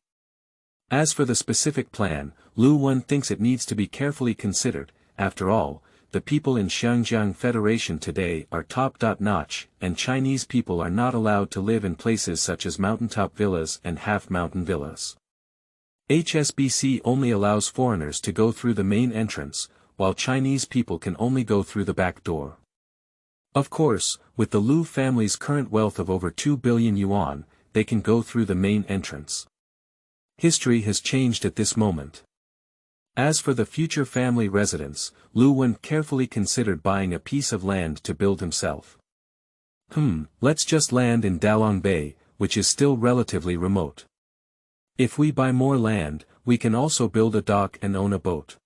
As for the specific plan, Liu Wen thinks it needs to be carefully considered. After all, the people in Xiangjiang Federation today are top-notch, and Chinese people are not allowed to live in places such as mountaintop villas and half-mountain villas. HSBC only allows foreigners to go through the main entrance, while Chinese people can only go through the back door. Of course, with the Liu family's current wealth of over 2 billion yuan, they can go through the main entrance. History has changed at this moment. As for the future family residence, Liu Wen carefully considered buying a piece of land to build himself. Let's just land in Dalong Bay, which is still relatively remote. If we buy more land, we can also build a dock and own a boat.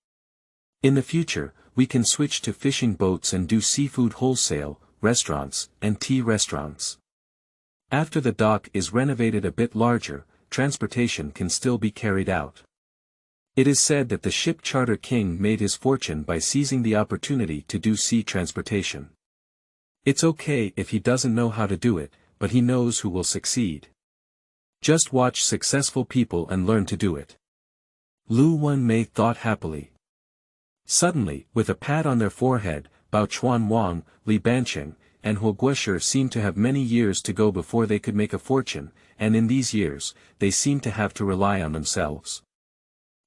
In the future, we can switch to fishing boats and do seafood wholesale, restaurants, and tea restaurants. After the dock is renovated a bit larger, transportation can still be carried out. It is said that the ship charter king made his fortune by seizing the opportunity to do sea transportation. It's okay if he doesn't know how to do it, but he knows who will succeed. Just watch successful people and learn to do it. Liu Wenmei thought happily. Suddenly, with a pat on their forehead, Bao Chuan Wang, Li Banqing, and Huo Guoshi seemed to have many years to go before they could make a fortune, and in these years, they seemed to have to rely on themselves.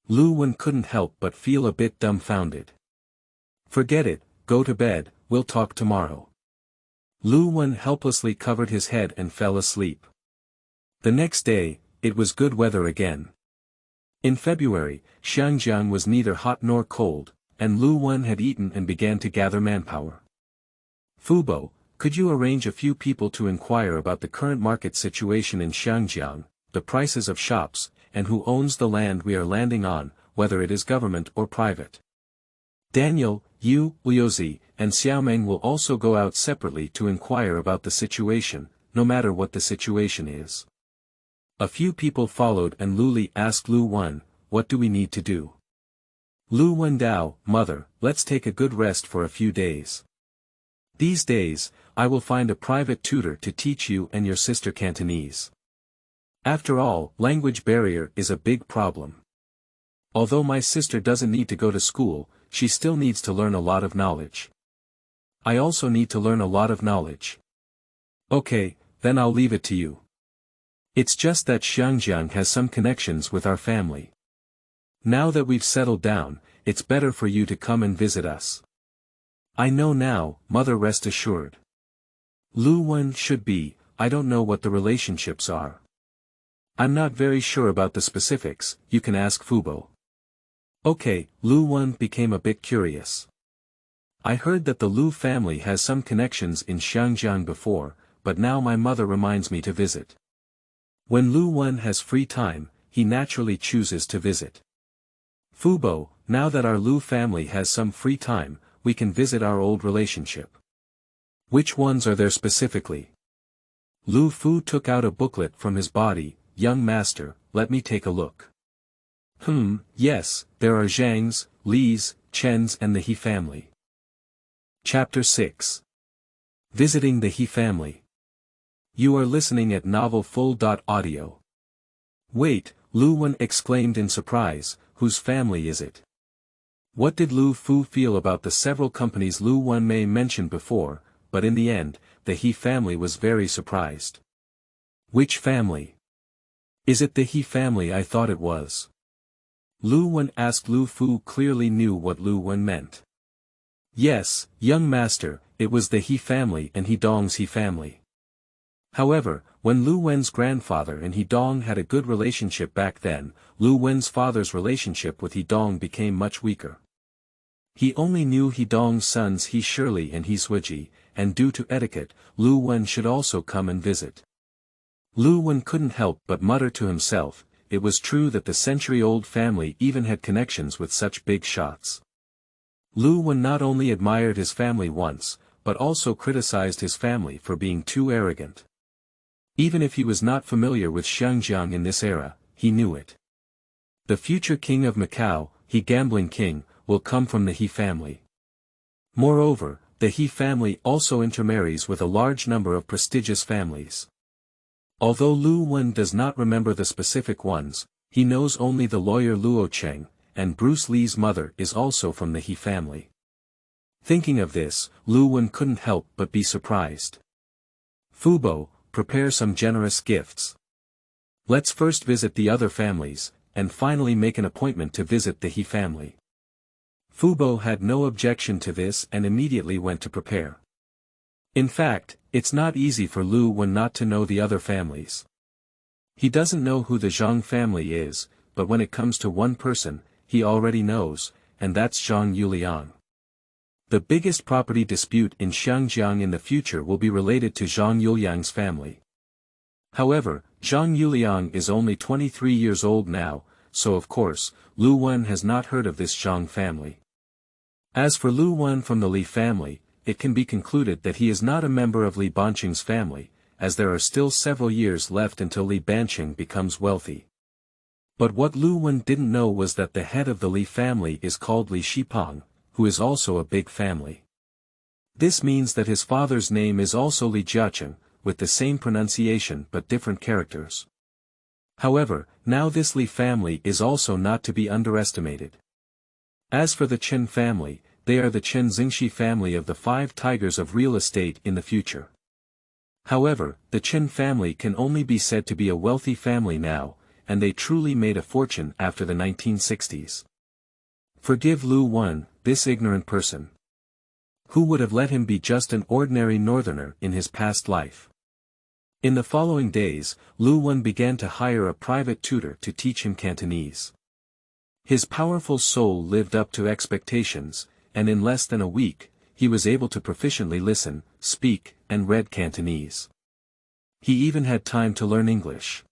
Liu Wen couldn't help but feel a bit dumbfounded. Forget it, go to bed, we'll talk tomorrow. Liu Wen helplessly covered his head and fell asleep. The next day, it was good weather again. In February, Xiangjiang was neither hot nor cold, and Liu Wen had eaten and began to gather manpower. Fubo, could you arrange a few people to inquire about the current market situation in Xiangjiang, the prices of shops, and who owns the land we are landing on, whether it is government or private? Daniel, Yu, Liuzi, and Xiaomeng will also go out separately to inquire about the situation, no matter what the situation is. A few people followed and Lu Li asked Liu Wen, what do we need to do? Liu Wen Dao, mother, let's take a good rest for a few days. These days, I will find a private tutor to teach you and your sister Cantonese. After all, language barrier is a big problem. Although my sister doesn't need to go to school, she still needs to learn a lot of knowledge. I also need to learn a lot of knowledge. Okay, then I'll leave it to you. It's just that Xiangjiang has some connections with our family. Now that we've settled down, it's better for you to come and visit us. I know now, mother, rest assured. Liu Wen should be, I don't know what the relationships are. I'm not very sure about the specifics, you can ask Fubo. Okay, Liu Wen became a bit curious. I heard that the Liu family has some connections in Xiangjiang before, but now my mother reminds me to visit. When Liu Wen has free time, he naturally chooses to visit. Fubo, now that our Liu family has some free time, we can visit our old relationship. Which ones are there specifically? Lu Fu took out a booklet from his body. Young master, let me take a look. Yes, there are Zhangs, Li's, Chen's and the He family. Chapter 6. Visiting the He family. You are listening at novelfull.audio. Wait, Liu Wen exclaimed in surprise, whose family is it? What did Lu Fu feel about the several companies Liu Wenmei mentioned before, but in the end, the He family was very surprised. Which family? Is it the He family I thought it was? Liu Wen asked. Lu Fu clearly knew what Liu Wen meant. Yes, young master, it was the He family and He Dong's He family. However, when Liu Wen's grandfather and He Dong had a good relationship back then, Liu Wen's father's relationship with He Dong became much weaker. He only knew He Dong's sons He Shirley and He Suiji, and due to etiquette, Liu Wen should also come and visit. Liu Wen couldn't help but mutter to himself, it was true that the century-old family even had connections with such big shots. Liu Wen not only admired his family once, but also criticized his family for being too arrogant. Even if he was not familiar with Xiangjiang in this era, he knew it. The future king of Macau, He gambling king, will come from the He family. Moreover, the He family also intermarries with a large number of prestigious families. Although Liu Wen does not remember the specific ones, he knows only the lawyer Luo Cheng, and Bruce Lee's mother is also from the He family. Thinking of this, Liu Wen couldn't help but be surprised. Fubo, prepare some generous gifts. Let's first visit the other families, and finally make an appointment to visit the He family. Fubo had no objection to this and immediately went to prepare. In fact, it's not easy for Liu Wen not to know the other families. He doesn't know who the Zhang family is, but when it comes to one person, he already knows, and that's Zhang Yuliang. The biggest property dispute in Xiangjiang in the future will be related to Zhang Yuliang's family. However, Zhang Yuliang is only 23 years old now, so of course, Liu Wen has not heard of this Zhang family. As for Liu Wen from the Li family, it can be concluded that he is not a member of Li Banqing's family, as there are still several years left until Li Banqing becomes wealthy. But what Liu Wen didn't know was that the head of the Li family is called Li Shipang, who is also a big family. This means that his father's name is also Li Jiaqing, with the same pronunciation but different characters. However, now this Li family is also not to be underestimated. As for the Chen family, they are the Chen Xingxi family of the 5 tigers of real estate in the future. However, the Chen family can only be said to be a wealthy family now, and they truly made a fortune after the 1960s. Forgive Liu Wen, this ignorant person. Who would have let him be just an ordinary northerner in his past life? In the following days, Liu Wen began to hire a private tutor to teach him Cantonese. His powerful soul lived up to expectations, and in less than a week, he was able to proficiently listen, speak, and read Cantonese. He even had time to learn English.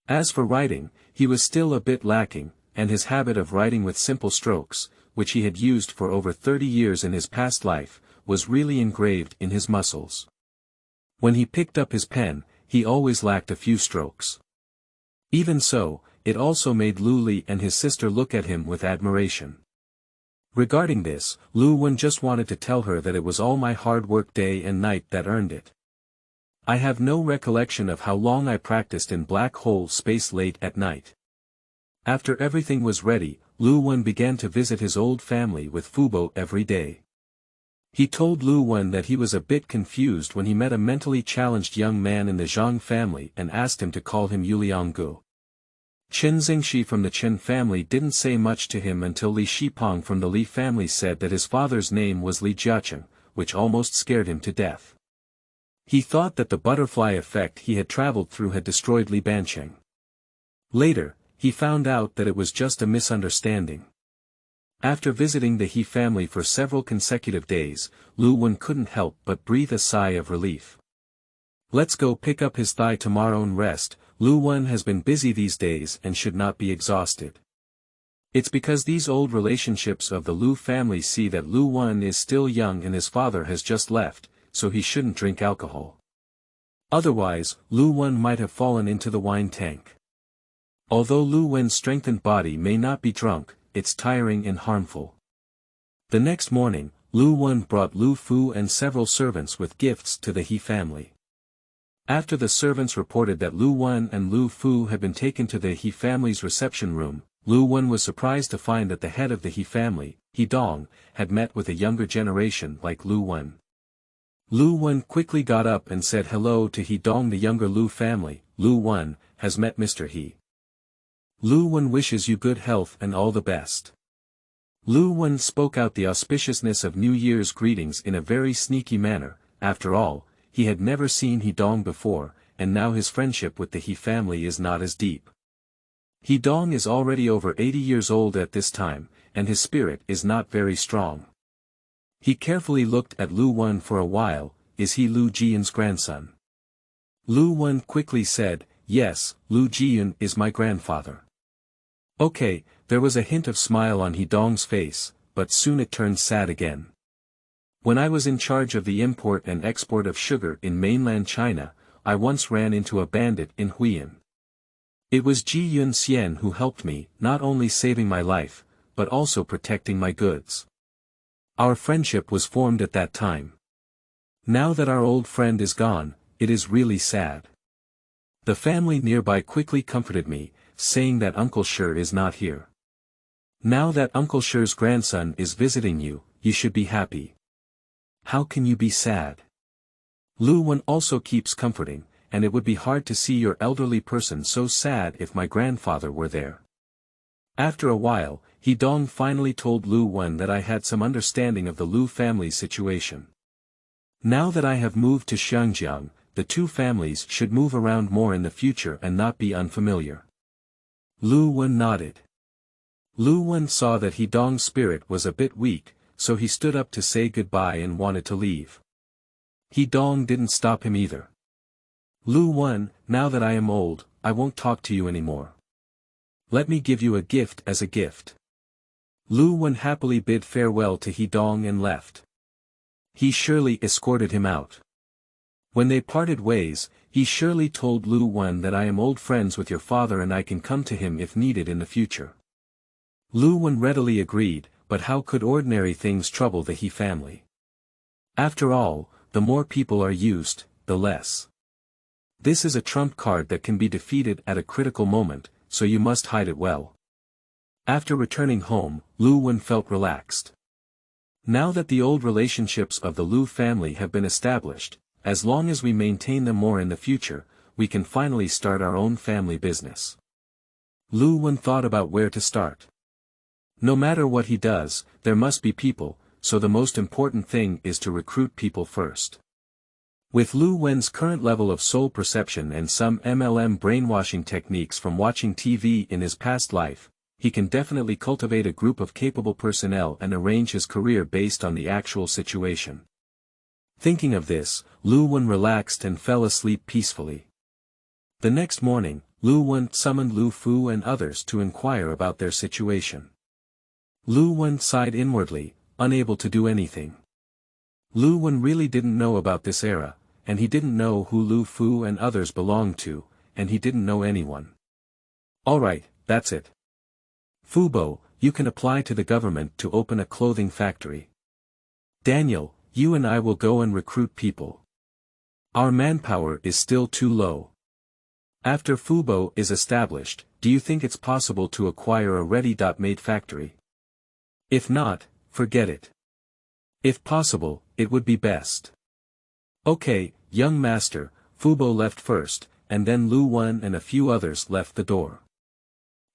As for writing, he was still a bit lacking, and his habit of writing with simple strokes, which he had used for over 30 years in his past life, was really engraved in his muscles. When he picked up his pen, he always lacked a few strokes. Even so, it also made Liu Li and his sister look at him with admiration. Regarding this, Liu Wen just wanted to tell her that it was all my hard work day and night that earned it. I have no recollection of how long I practiced in black hole space late at night. After everything was ready, Liu Wen began to visit his old family with Fubo every day. He told Liu Wen that he was a bit confused when he met a mentally challenged young man in the Zhang family and asked him to call him Yuliang Gu. Chen Xingxi from the Chen family didn't say much to him until Li Shipang from the Li family said that his father's name was Li Jiaqing, which almost scared him to death. He thought that the butterfly effect he had traveled through had destroyed Li Banqing. Later, he found out that it was just a misunderstanding. After visiting the He family for several consecutive days, Liu Wen couldn't help but breathe a sigh of relief. Let's go pick up his thigh tomorrow and rest. Liu Wen has been busy these days and should not be exhausted. It's because these old relationships of the Liu family see that Liu Wen is still young and his father has just left, so he shouldn't drink alcohol. Otherwise, Liu Wen might have fallen into the wine tank. Although Liu Wen's strengthened body may not be drunk, it's tiring and harmful. The next morning, Liu Wen brought Lu Fu and several servants with gifts to the He family. After the servants reported that Liu Wen and Lu Fu had been taken to the He family's reception room, Liu Wen was surprised to find that the head of the He family, He Dong, had met with a younger generation like Liu Wen. Liu Wen quickly got up and said hello to He Dong. The younger Liu family, Liu Wen, has met Mr. He. Liu Wen wishes you good health and all the best. Liu Wen spoke out the auspiciousness of New Year's greetings in a very sneaky manner. After all, he had never seen He Dong before, and now his friendship with the He family is not as deep. He Dong is already over 80 years old at this time, and his spirit is not very strong. He carefully looked at Liu Wen for a while. Is he Liu Jian's grandson? Liu Wen quickly said, yes, Liu Jiyun is my grandfather. Okay, there was a hint of smile on Hidong's face, but soon it turned sad again. When I was in charge of the import and export of sugar in mainland China, I once ran into a bandit in Huiyin. It was Jiyun Xian who helped me, not only saving my life, but also protecting my goods. Our friendship was formed at that time. Now that our old friend is gone, it is really sad. The family nearby quickly comforted me, saying that Uncle Shi is not here. Now that Uncle Shi's grandson is visiting you, you should be happy. How can you be sad? Liu Wen also keeps comforting, and it would be hard to see your elderly person so sad if my grandfather were there. After a while, Hidong finally told Liu Wen that I had some understanding of the Liu family's situation. Now that I have moved to Xiangjiang, the two families should move around more in the future and not be unfamiliar. Liu Wen nodded. Liu Wen saw that Hidong's spirit was a bit weak, so he stood up to say goodbye and wanted to leave. Hidong didn't stop him either. Liu Wen, now that I am old, I won't talk to you anymore. Let me give you a gift as a gift. Liu Wen happily bid farewell to Hidong and left. He surely escorted him out. When they parted ways, he surely told Liu Wen that I am old friends with your father and I can come to him if needed in the future. Liu Wen readily agreed, but how could ordinary things trouble the He family? After all, the more people are used, the less. This is a trump card that can be defeated at a critical moment, so you must hide it well. After returning home, Liu Wen felt relaxed. Now that the old relationships of the Liu family have been established, as long as we maintain them more in the future, we can finally start our own family business. Liu Wen thought about where to start. No matter what he does, there must be people, so the most important thing is to recruit people first. With Liu Wen's current level of soul perception and some MLM brainwashing techniques from watching TV in his past life, he can definitely cultivate a group of capable personnel and arrange his career based on the actual situation. Thinking of this, Liu Wen relaxed and fell asleep peacefully. The next morning, Liu Wen summoned Lu Fu and others to inquire about their situation. Liu Wen sighed inwardly, unable to do anything. Liu Wen really didn't know about this era, and he didn't know who Lu Fu and others belonged to, and he didn't know anyone. Alright, that's it. Fubo, you can apply to the government to open a clothing factory. Daniel, you and I will go and recruit people. Our manpower is still too low. After Fubo is established, do you think it's possible to acquire a ready-made factory? If not, forget it. If possible, it would be best. Okay, young master, Fubo left first, and then Liu Wen and a few others left the door.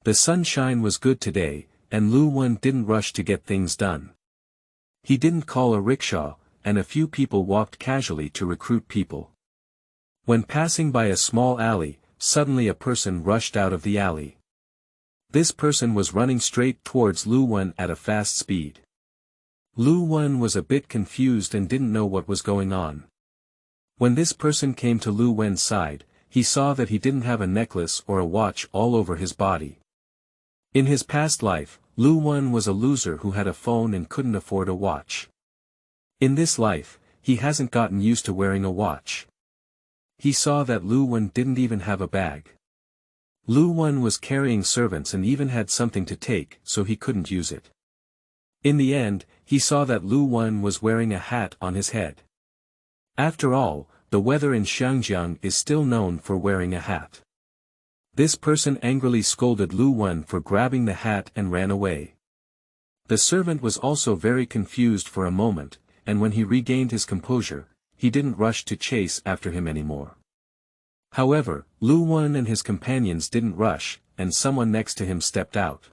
The sunshine was good today, and Liu Wen didn't rush to get things done. He didn't call a rickshaw, and a few people walked casually to recruit people. When passing by a small alley, suddenly a person rushed out of the alley. This person was running straight towards Liu Wen at a fast speed. Liu Wen was a bit confused and didn't know what was going on. When this person came to Liu Wen's side, he saw that he didn't have a necklace or a watch all over his body. In his past life, Liu Wen was a loser who had a phone and couldn't afford a watch. In this life, he hasn't gotten used to wearing a watch. He saw that Liu Wen didn't even have a bag. Liu Wen was carrying servants and even had something to take, so he couldn't use it. In the end, he saw that Liu Wen was wearing a hat on his head. After all, the weather in Xiangjiang is still known for wearing a hat. This person angrily scolded Liu Wen for grabbing the hat and ran away. The servant was also very confused for a moment, and when he regained his composure, he didn't rush to chase after him anymore. However, Liu Wen and his companions didn't rush, and someone next to him stepped out.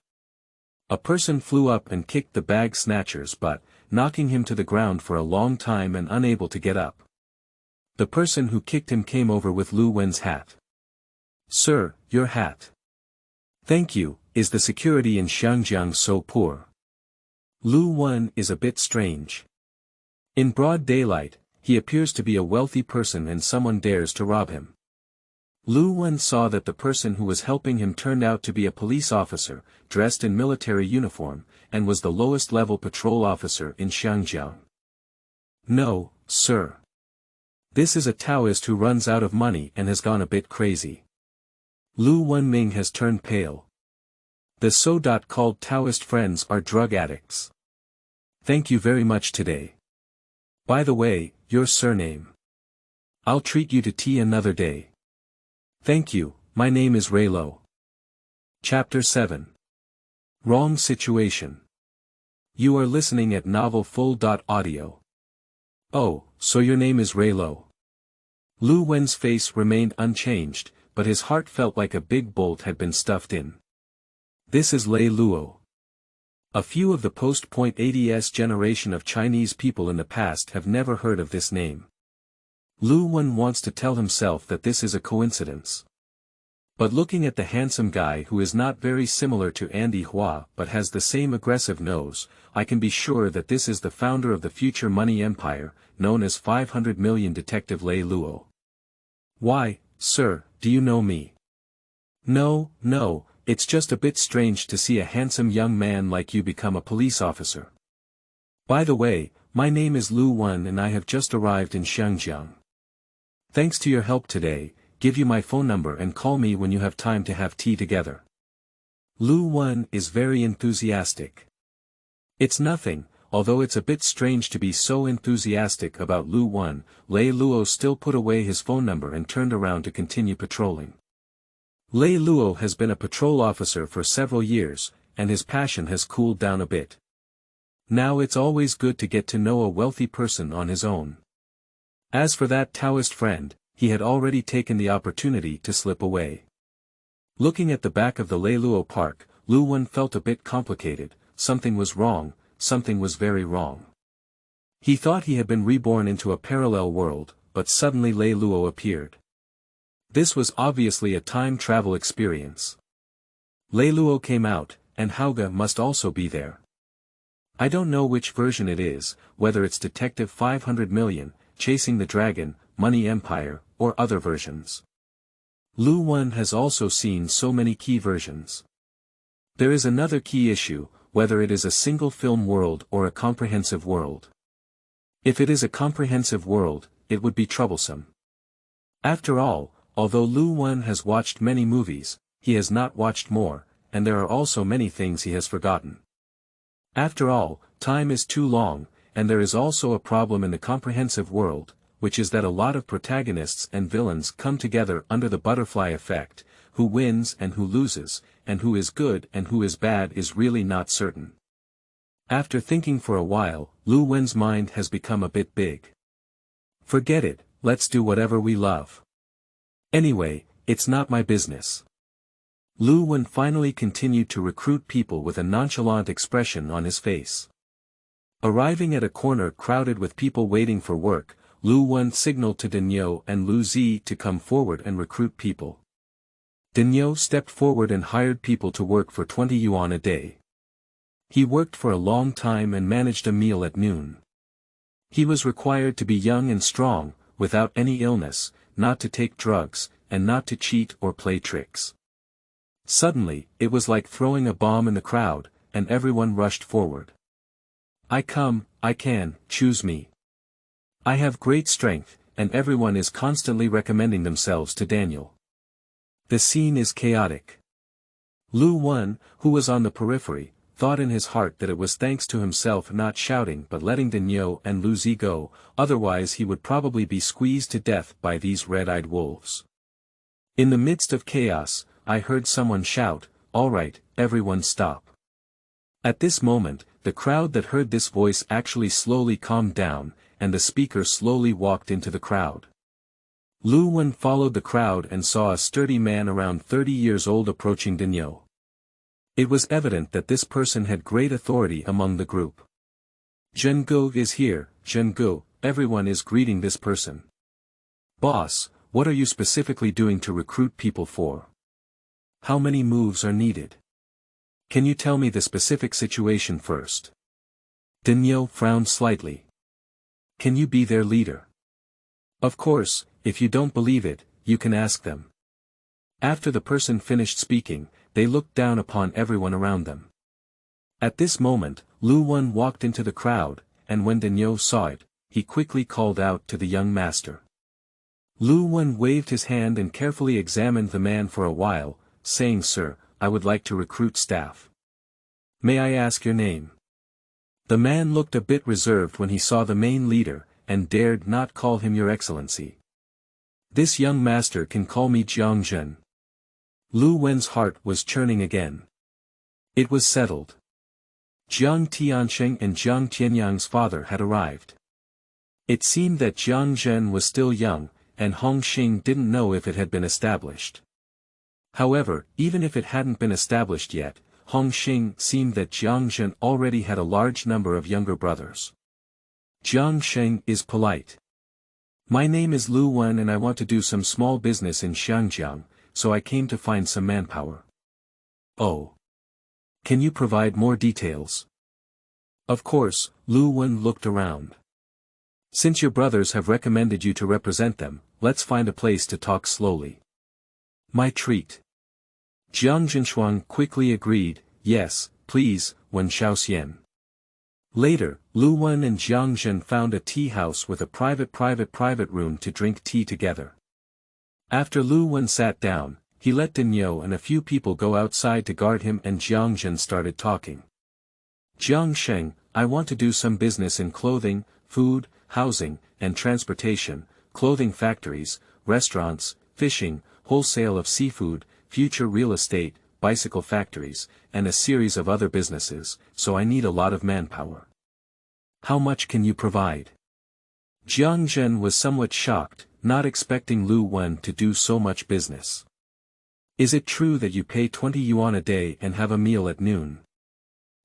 A person flew up and kicked the bag snatchers but, knocking him to the ground for a long time and unable to get up. The person who kicked him came over with Liu Wen's hat. Sir, your hat. Thank you. Is the security in Xiangjiang so poor? Liu Wen is a bit strange. In broad daylight, he appears to be a wealthy person and someone dares to rob him. Liu Wen saw that the person who was helping him turned out to be a police officer, dressed in military uniform, and was the lowest level patrol officer in Xiangjiang. "No, sir. This is a Taoist who runs out of money and has gone a bit crazy." Liu Wenming has turned pale. The so-called Taoist friends are drug addicts. "Thank you very much today. By the way, your surname? I'll treat you to tea another day." "Thank you, my name is Feilu." Chapter 7. Wrong Situation. You are listening at Novel Full.audio. "Oh, so your name is Feilu." Liu Wen's face remained unchanged, but his heart felt like a big bolt had been stuffed in. This is Lei Luo. A few of the post-.80s generation of Chinese people in the past have never heard of this name. Liu Wen wants to tell himself that this is a coincidence. But looking at the handsome guy who is not very similar to Andy Hua but has the same aggressive nose, I can be sure that this is the founder of the future money empire, known as 500 million Detective Lei Luo. "Why, sir, do you know me?" No, it's just a bit strange to see a handsome young man like you become a police officer. By the way, my name is Liu Wen and I have just arrived in Xiangjiang. Thanks to your help today, give you my phone number and call me when you have time to have tea together." Liu Wen is very enthusiastic. It's nothing, although it's a bit strange to be so enthusiastic about Liu Wen. Lei Luo still put away his phone number and turned around to continue patrolling. Lei Luo has been a patrol officer for several years, and his passion has cooled down a bit. Now it's always good to get to know a wealthy person on his own. As for that Taoist friend, he had already taken the opportunity to slip away. Looking at the back of the Lei Luo Park, Liu Wen felt a bit complicated. Something was wrong, something was very wrong. He thought he had been reborn into a parallel world, but suddenly Lei Luo appeared. This was obviously a time travel experience. Lei Luo came out, and Hauge must also be there. I don't know which version it is, whether it's Detective 500 million, Chasing the Dragon, Money Empire, or other versions. Liu Wen has also seen so many key versions. There is another key issue, whether it is a single film world or a comprehensive world. If it is a comprehensive world, it would be troublesome. After all, although Liu Wen has watched many movies, he has not watched more, and there are also many things he has forgotten. After all, time is too long, and there is also a problem in the comprehensive world, which is that a lot of protagonists and villains come together under the butterfly effect. Who wins and who loses, and who is good and who is bad is really not certain. After thinking for a while, Liu Wen's mind has become a bit big. Forget it, let's do whatever we love. Anyway, it's not my business. Liu Wen finally continued to recruit people with a nonchalant expression on his face. Arriving at a corner crowded with people waiting for work, Liu Wen signaled to Daniel and Lu Zi to come forward and recruit people. Daniel stepped forward and hired people to work for 20 yuan a day. He worked for a long time and managed a meal at noon. He was required to be young and strong, without any illness, not to take drugs, and not to cheat or play tricks. Suddenly, it was like throwing a bomb in the crowd, and everyone rushed forward. I can, choose me. I have great strength, and everyone is constantly recommending themselves to Daniel. The scene is chaotic. Liu Wen, who was on the periphery, thought in his heart that it was thanks to himself not shouting but letting Daniel and Lu Zi go, otherwise he would probably be squeezed to death by these red-eyed wolves. In the midst of chaos, I heard someone shout, "All right, everyone stop." At this moment, the crowd that heard this voice actually slowly calmed down, and the speaker slowly walked into the crowd. Liu Wen followed the crowd and saw a sturdy man around 30 years old approaching Daniel. It was evident that this person had great authority among the group. "Zhenggu is here, Zhenggu," everyone is greeting this person. "Boss, what are you specifically doing to recruit people for? How many moves are needed? Can you tell me the specific situation first?" Daniel frowned slightly. "Can you be their leader?" "Of course, if you don't believe it, you can ask them." After the person finished speaking, they looked down upon everyone around them. At this moment, Liu Wen walked into the crowd, and when Daniel saw it, he quickly called out to the young master. Liu Wen waved his hand and carefully examined the man for a while, saying, "Sir, I would like to recruit staff. May I ask your name?" The man looked a bit reserved when he saw the main leader, and dared not call him Your Excellency. "This young master can call me Xiangjiang." Liu Wen's heart was churning again. It was settled. Jiang Tiansheng and Jiang Tianyang's father had arrived. It seemed that Xiangjiang was still young, and Hongxing didn't know if it had been established. However, even if it hadn't been established yet, Hongxing seemed that Xiangjiang already had a large number of younger brothers. Jiangsheng is polite. "My name is Liu Wen and I want to do some small business in Xiangjiang, so I came to find some manpower." "Oh. Can you provide more details?" Of course, Liu Wen looked around. "Since your brothers have recommended you to represent them, let's find a place to talk slowly." "My treat." Jiang Jinshuang quickly agreed, "Yes, please, Wen Shaoxian." Later, Liu Wen and Jiang Zhen found a tea house with a private room to drink tea together. After Liu Wen sat down, he let Daniel and a few people go outside to guard him and Jiang Zhen started talking. "Jiang Sheng, I want to do some business in clothing, food, housing, and transportation, clothing factories, restaurants, fishing, wholesale of seafood, future real estate, bicycle factories, and a series of other businesses, so I need a lot of manpower. How much can you provide?" Jiang Zhen was somewhat shocked, not expecting Liu Wen to do so much business. "Is it true that you pay 20 yuan a day and have a meal at noon?"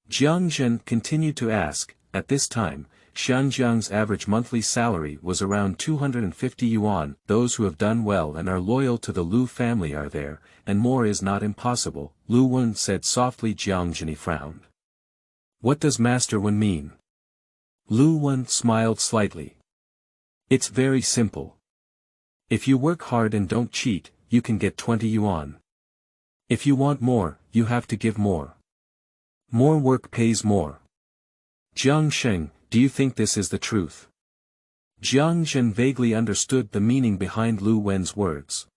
Jiang Zhen continued to ask. At this time, Xiangjiang's average monthly salary was around 250 yuan. "Those who have done well and are loyal to the Liu family are there, and more is not impossible," Liu Wen said softly. Jiang Zhen frowned. "What does Master Wen mean?" Liu Wen smiled slightly. "It's very simple. If you work hard and don't cheat, you can get 20 yuan. If you want more, you have to give more. More work pays more." "Jiang Sheng, do you think this is the truth?" Jiang Zhen vaguely understood the meaning behind Liu Wen's words.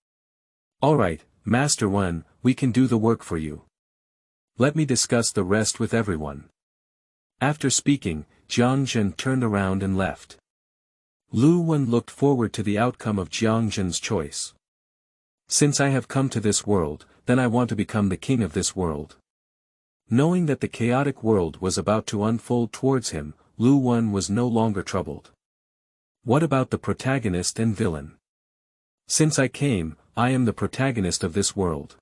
"All right, Master Wen, we can do the work for you. Let me discuss the rest with everyone." After speaking, Jiang Zhen turned around and left. Liu Wen looked forward to the outcome of Jiang Zhen's choice. "Since I have come to this world, then I want to become the king of this world." Knowing that the chaotic world was about to unfold towards him, Liu Wen was no longer troubled. What about the protagonist and villain? Since I came, I am the protagonist of this world.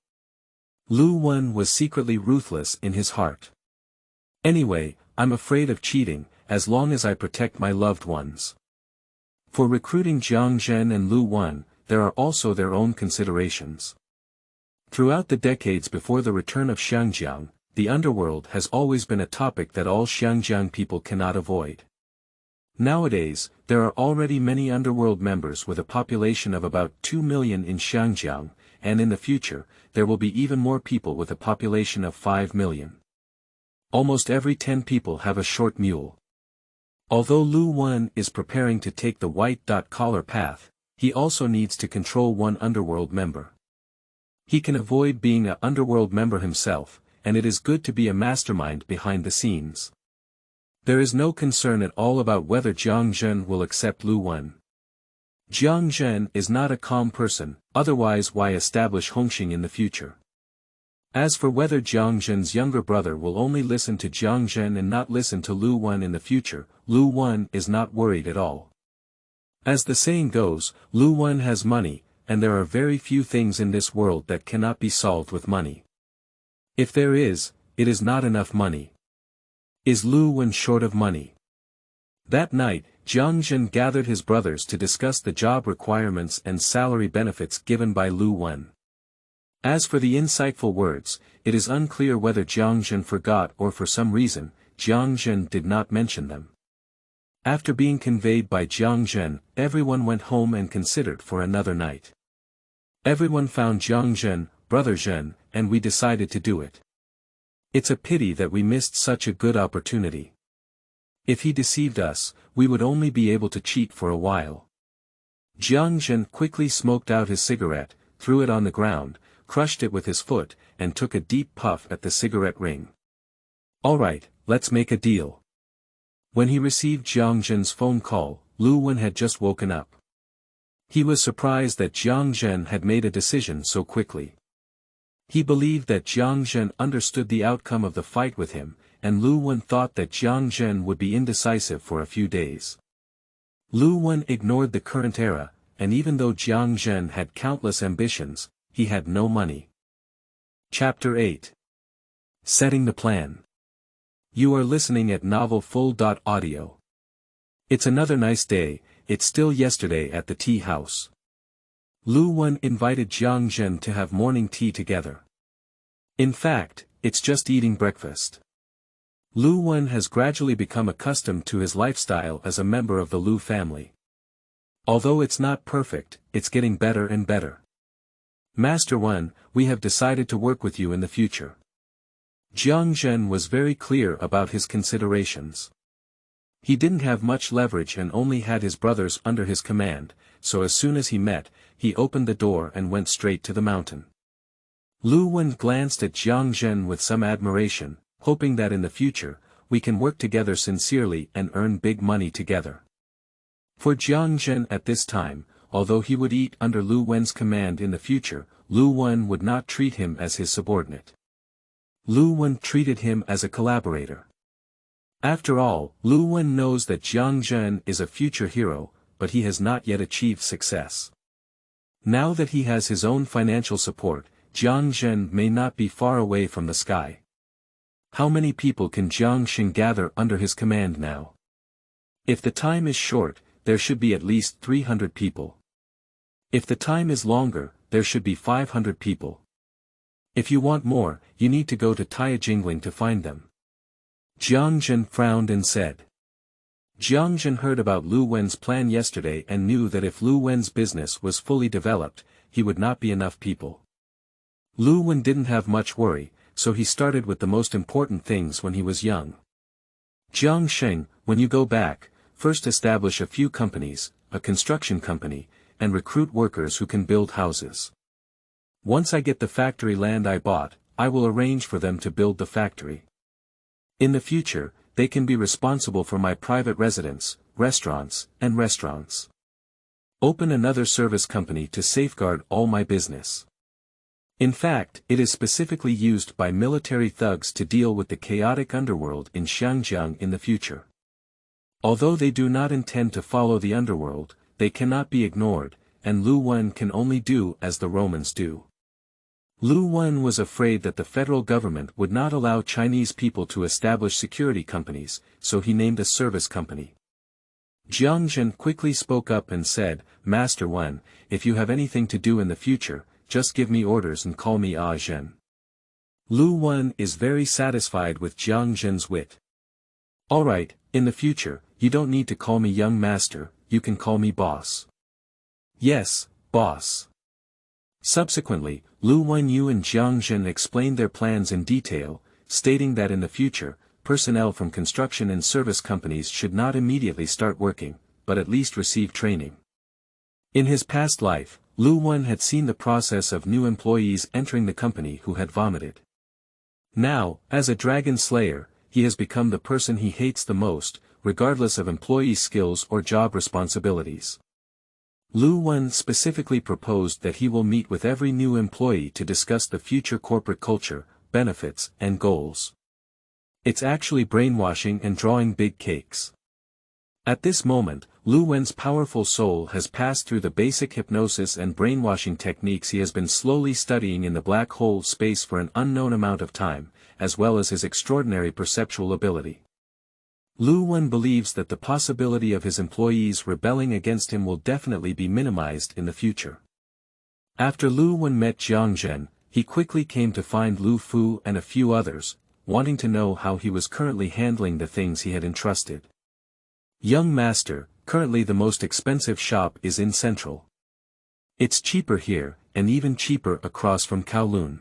Liu Wen was secretly ruthless in his heart. Anyway, I'm afraid of cheating, as long as I protect my loved ones. For recruiting Jiang Zhen and Liu Wen, there are also their own considerations. Throughout the decades before the return of Xiangjiang, the underworld has always been a topic that all Xiangjiang people cannot avoid. Nowadays, there are already many underworld members with a population of about 2 million in Xiangjiang, and in the future, there will be even more people with a population of 5 million. Almost every 10 people have a short mule. Although Liu Wen is preparing to take the white-collar path, he also needs to control one underworld member. He can avoid being an underworld member himself, and it is good to be a mastermind behind the scenes. There is no concern at all about whether Jiang Zhen will accept Liu Wen. Jiang Zhen is not a calm person, otherwise why establish Hongxing in the future? As for whether Jiang Zhen's younger brother will only listen to Jiang Zhen and not listen to Liu Wen in the future, Liu Wen is not worried at all. As the saying goes, Liu Wen has money, and there are very few things in this world that cannot be solved with money. If there is, it is not enough money. Is Liu Wen short of money? That night, Jiang Zhen gathered his brothers to discuss the job requirements and salary benefits given by Liu Wen. As for the insightful words, it is unclear whether Jiang Zhen forgot or for some reason, Jiang Zhen did not mention them. After being conveyed by Jiang Zhen, everyone went home and considered for another night. Everyone found Xiangjiang, brother Zhen, and we decided to do it. It's a pity that we missed such a good opportunity. If he deceived us, we would only be able to cheat for a while. Xiangjiang quickly smoked out his cigarette, threw it on the ground, crushed it with his foot, and took a deep puff at the cigarette ring. Alright, let's make a deal. When he received Xiangjiang's phone call, Liu Wen had just woken up. He was surprised that Xiangjiang had made a decision so quickly. He believed that Xiangjiang understood the outcome of the fight with him, and Liu Wen thought that Xiangjiang would be indecisive for a few days. Liu Wen ignored the current era, and even though Xiangjiang had countless ambitions, he had no money. Chapter 8. Setting the Plan. You are listening at novelfull.audio. It's another nice day, it's still yesterday at the tea house. Liu Wen invited Xiangjiang to have morning tea together. In fact, it's just eating breakfast. Liu Wen has gradually become accustomed to his lifestyle as a member of the Liu family. Although it's not perfect, it's getting better and better. Master Wen, we have decided to work with you in the future. Xiangjiang was very clear about his considerations. He didn't have much leverage and only had his brothers under his command, so as soon as he met, he opened the door and went straight to the mountain. Liu Wen glanced at Xiangjiang with some admiration, hoping that in the future, we can work together sincerely and earn big money together. For Xiangjiang at this time, although he would eat under Liu Wen's command in the future, Liu Wen would not treat him as his subordinate. Liu Wen treated him as a collaborator. After all, Liu Wen knows that Xiangjiang is a future hero, but he has not yet achieved success. Now that he has his own financial support, Xiangjiang may not be far away from the sky. How many people can Xiangjiang gather under his command now? If the time is short, there should be at least 300 people. If the time is longer, there should be 500 people. If you want more, you need to go to Taiyajingling to find them. Xiangjiang frowned and said. Xiangjiang heard about Liu Wen's plan yesterday and knew that if Liu Wen's business was fully developed, he would not be enough people. Liu Wen didn't have much worry, so he started with the most important things when he was young. Xiangjiang, when you go back, first establish a few companies, a construction company, and recruit workers who can build houses. Once I get the factory land I bought, I will arrange for them to build the factory. In the future, they can be responsible for my private residence, restaurants, and restaurants. Open another service company to safeguard all my business. In fact, it is specifically used by military thugs to deal with the chaotic underworld in Xiangjiang in the future. Although they do not intend to follow the underworld, they cannot be ignored, and Liu Wen can only do as the Romans do. Liu Wen was afraid that the federal government would not allow Chinese people to establish security companies, so he named a service company. Xiangjiang quickly spoke up and said, Master Wen, if you have anything to do in the future, just give me orders and call me Zhen. Liu Wen is very satisfied with Xiangjiang's wit. Alright, in the future, you don't need to call me young master, you can call me boss. Yes, boss. Subsequently, Liu Wenyu and Xiangjiang explained their plans in detail, stating that in the future, personnel from construction and service companies should not immediately start working, but at least receive training. In his past life, Liu Wen had seen the process of new employees entering the company who had vomited. Now, as a dragon slayer, he has become the person he hates the most, regardless of employee skills or job responsibilities. Liu Wen specifically proposed that he will meet with every new employee to discuss the future corporate culture, benefits, and goals. It's actually brainwashing and drawing big cakes. At this moment, Liu Wen's powerful soul has passed through the basic hypnosis and brainwashing techniques he has been slowly studying in the black hole space for an unknown amount of time, as well as his extraordinary perceptual ability. Liu Wen believes that the possibility of his employees rebelling against him will definitely be minimized in the future. After Liu Wen met Xiangjiang, he quickly came to find Lu Fu and a few others, wanting to know how he was currently handling the things he had entrusted. Young master, currently the most expensive shop is in Central. It's cheaper here, and even cheaper across from Kowloon.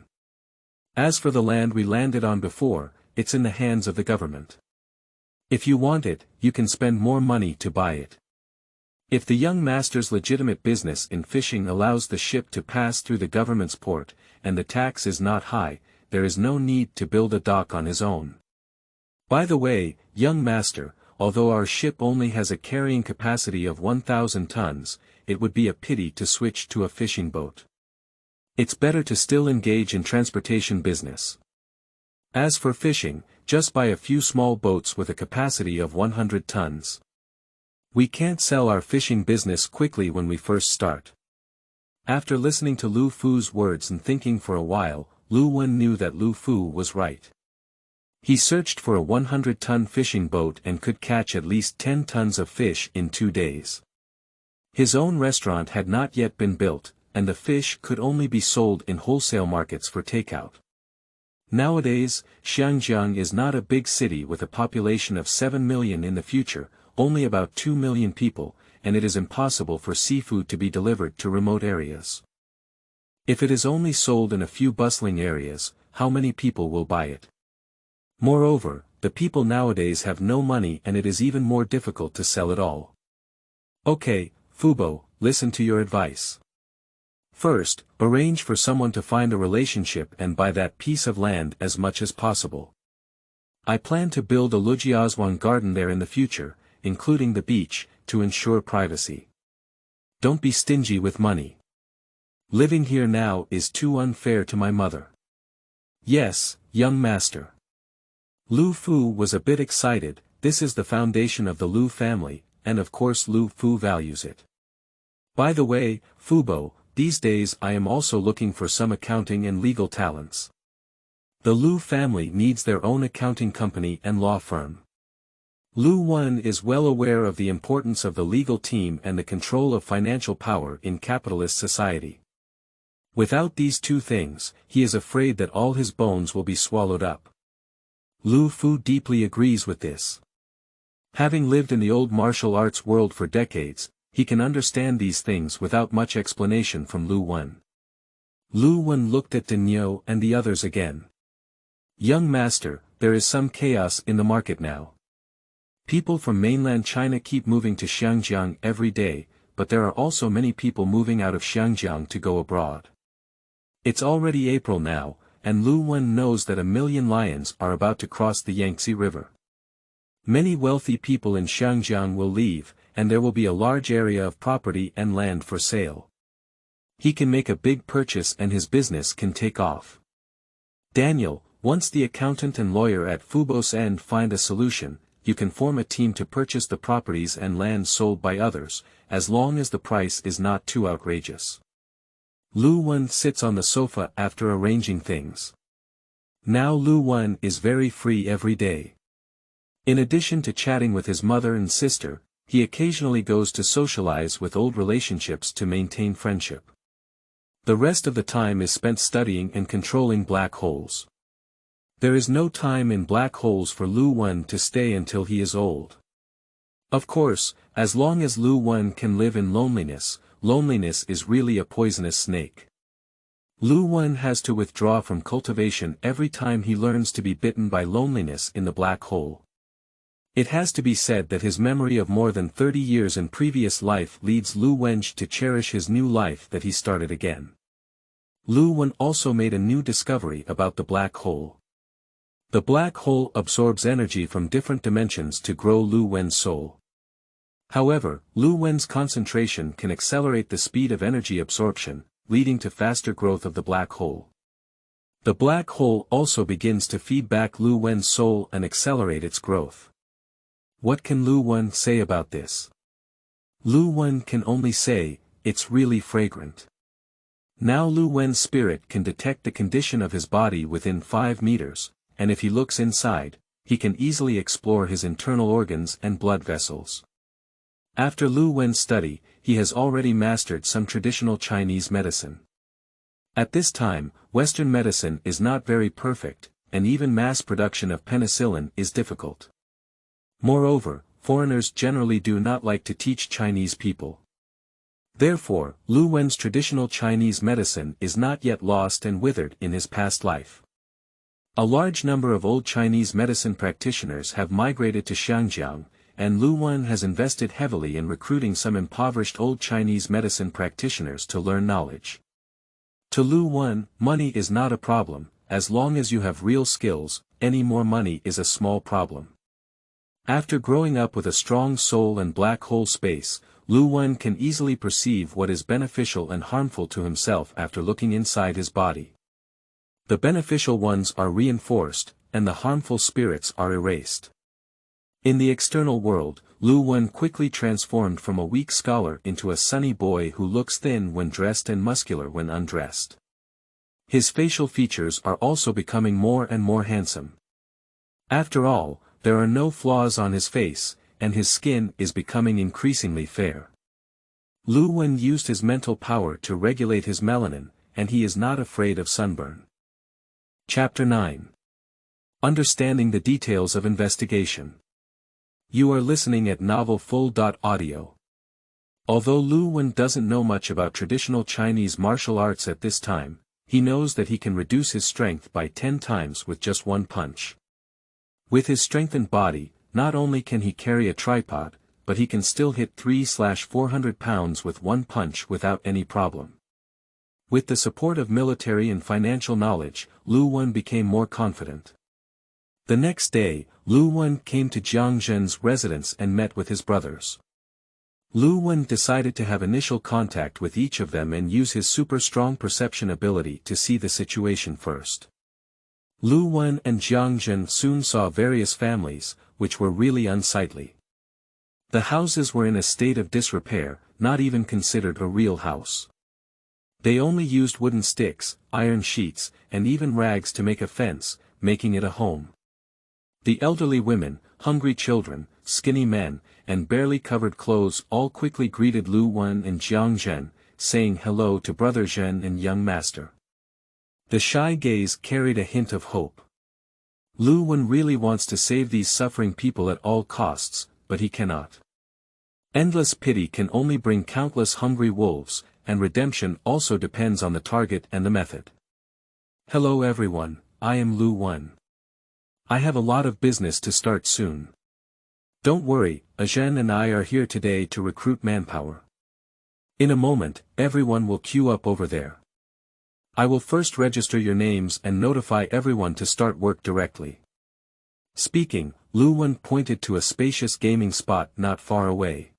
As for the land we landed on before, it's in the hands of the government. If you want it, you can spend more money to buy it. If the young master's legitimate business in fishing allows the ship to pass through the government's port, and the tax is not high, there is no need to build a dock on his own. By the way, young master, although our ship only has a carrying capacity of 1,000 tons, it would be a pity to switch to a fishing boat. It's better to still engage in transportation business. As for fishing, just buy a few small boats with a capacity of 100 tons. We can't sell our fishing business quickly when we first start. After listening to Lu Fu's words and thinking for a while, Liu Wen knew that Lu Fu was right. He searched for a 100-ton fishing boat and could catch at least 10 tons of fish in 2 days. His own restaurant had not yet been built, and the fish could only be sold in wholesale markets for takeout. Nowadays, Xiangjiang is not a big city with a population of 7 million in the future, only about 2 million people, and it is impossible for seafood to be delivered to remote areas. If it is only sold in a few bustling areas, how many people will buy it? Moreover, the people nowadays have no money and it is even more difficult to sell it all. Okay, Fubo, listen to your advice. First, arrange for someone to find a relationship and buy that piece of land as much as possible. I plan to build a Lujiazhuang garden there in the future, including the beach, to ensure privacy. Don't be stingy with money. Living here now is too unfair to my mother. Yes, young master. Lu Fu was a bit excited. This is the foundation of the Lu family, and of course Lu Fu values it. By the way, Fubo, these days I am also looking for some accounting and legal talents. The Lu family needs their own accounting company and law firm. Liu Wen is well aware of the importance of the legal team and the control of financial power in capitalist society. Without these two things, he is afraid that all his bones will be swallowed up. Lu Fu deeply agrees with this. Having lived in the old martial arts world for decades, he can understand these things without much explanation from Liu Wen. Liu Wen looked at Daniel and the others again. Young master, there is some chaos in the market now. People from mainland China keep moving to Xiangjiang every day, but there are also many people moving out of Xiangjiang to go abroad. It's already April now, and Liu Wen knows that 1 million lions are about to cross the Yangtze River. Many wealthy people in Xiangjiang will leave, and there will be a large area of property and land for sale. He can make a big purchase and his business can take off. Daniel, once the accountant and lawyer at Fubo's end find a solution, you can form a team to purchase the properties and land sold by others, as long as the price is not too outrageous. Liu Wen sits on the sofa after arranging things. Now Liu Wen is very free every day. In addition to chatting with his mother and sister, he occasionally goes to socialize with old relationships to maintain friendship. The rest of the time is spent studying and controlling black holes. There is no time in black holes for Liu Wen to stay until he is old. Of course, as long as Liu Wen can live in loneliness, loneliness is really a poisonous snake. Liu Wen has to withdraw from cultivation every time he learns to be bitten by loneliness in the black hole. It has to be said that his memory of more than 30 years in previous life leads Liu Wen to cherish his new life that he started again. Liu Wen also made a new discovery about the black hole. The black hole absorbs energy from different dimensions to grow Liu Wen's soul. However, Liu Wen's concentration can accelerate the speed of energy absorption, leading to faster growth of the black hole. The black hole also begins to feed back Liu Wen's soul and accelerate its growth. What can Liu Wen say about this? Liu Wen can only say, it's really fragrant. Now Liu Wen's spirit can detect the condition of his body within 5 meters, and if he looks inside, he can easily explore his internal organs and blood vessels. After Liu Wen's study, he has already mastered some traditional Chinese medicine. At this time, Western medicine is not very perfect, and even mass production of penicillin is difficult. Moreover, foreigners generally do not like to teach Chinese people. Therefore, Liu Wen's traditional Chinese medicine is not yet lost and withered in his past life. A large number of old Chinese medicine practitioners have migrated to Xiangjiang, and Liu Wen has invested heavily in recruiting some impoverished old Chinese medicine practitioners to learn knowledge. To Liu Wen, money is not a problem, as long as you have real skills, any more money is a small problem. After growing up with a strong soul and black hole space, Liu Wen can easily perceive what is beneficial and harmful to himself after looking inside his body. The beneficial ones are reinforced, and the harmful spirits are erased. In the external world, Liu Wen quickly transformed from a weak scholar into a sunny boy who looks thin when dressed and muscular when undressed. His facial features are also becoming more and more handsome. After all, there are no flaws on his face, and his skin is becoming increasingly fair. Liu Wen used his mental power to regulate his melanin, and he is not afraid of sunburn. Chapter 9. Understanding the Details of Investigation. You are listening at novelfull.audio. Although Liu Wen doesn't know much about traditional Chinese martial arts at this time, he knows that he can reduce his strength by 10 times with just one punch. With his strengthened body, not only can he carry a tripod, but he can still hit 3/400 pounds with one punch without any problem. With the support of military and financial knowledge, Liu Wen became more confident. The next day, Liu Wen came to Xiangjiang's residence and met with his brothers. Liu Wen decided to have initial contact with each of them and use his super strong perception ability to see the situation first. Liu Wen and Xiangjiang soon saw various families, which were really unsightly. The houses were in a state of disrepair, not even considered a real house. They only used wooden sticks, iron sheets, and even rags to make a fence, making it a home. The elderly women, hungry children, skinny men, and barely covered clothes all quickly greeted Liu Wen and Xiangjiang, saying hello to Brother Zhen and young master. The shy gaze carried a hint of hope. Liu Wen really wants to save these suffering people at all costs, but he cannot. Endless pity can only bring countless hungry wolves, and redemption also depends on the target and the method. Hello everyone, I am Liu Wen. I have a lot of business to start soon. Don't worry, Zhen and I are here today to recruit manpower. In a moment, everyone will queue up over there. I will first register your names and notify everyone to start work directly. Speaking, Liu Wen pointed to a spacious gaming spot not far away.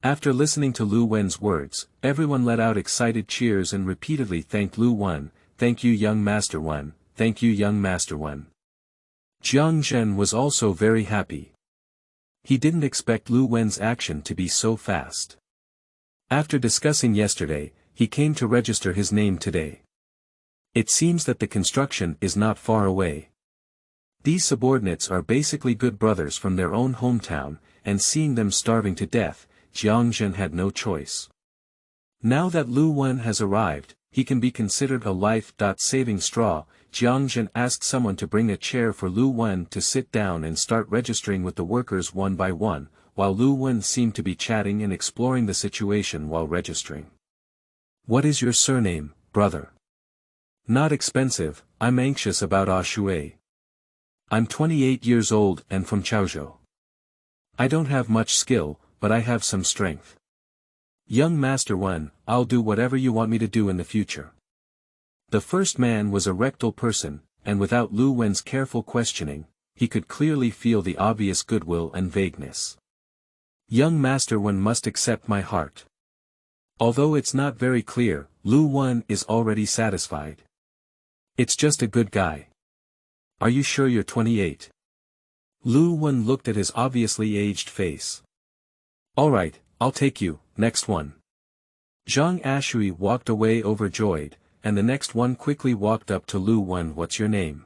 After listening to Liu Wen's words, everyone let out excited cheers and repeatedly thanked Liu Wen. Thank you young Master Wen, thank you young Master Wen. Xiangjiang was also very happy. He didn't expect Liu Wen's action to be so fast. After discussing yesterday, he came to register his name today. It seems that the construction is not far away. These subordinates are basically good brothers from their own hometown, and seeing them starving to death, Xiangjiang had no choice. Now that Liu Wen has arrived, he can be considered a life-saving straw. Xiangjiang asked someone to bring a chair for Liu Wen to sit down and start registering with the workers one by one, while Liu Wen seemed to be chatting and exploring the situation while registering. What is your surname, brother? Not expensive, I'm anxious about Shui. I'm 28 years old and from Chaozhou. I don't have much skill, but I have some strength. Young Master Wen, I'll do whatever you want me to do in the future. The first man was a rectal person, and without Liu Wen's careful questioning, he could clearly feel the obvious goodwill and vagueness. Young Master Wen must accept my heart. Although it's not very clear, Liu Wen is already satisfied. It's just a good guy. Are you sure you're 28? Liu Wen looked at his obviously aged face. Alright, I'll take you, next one. Zhang Ashui walked away overjoyed, and the next one quickly walked up to Liu Wen. What's your name?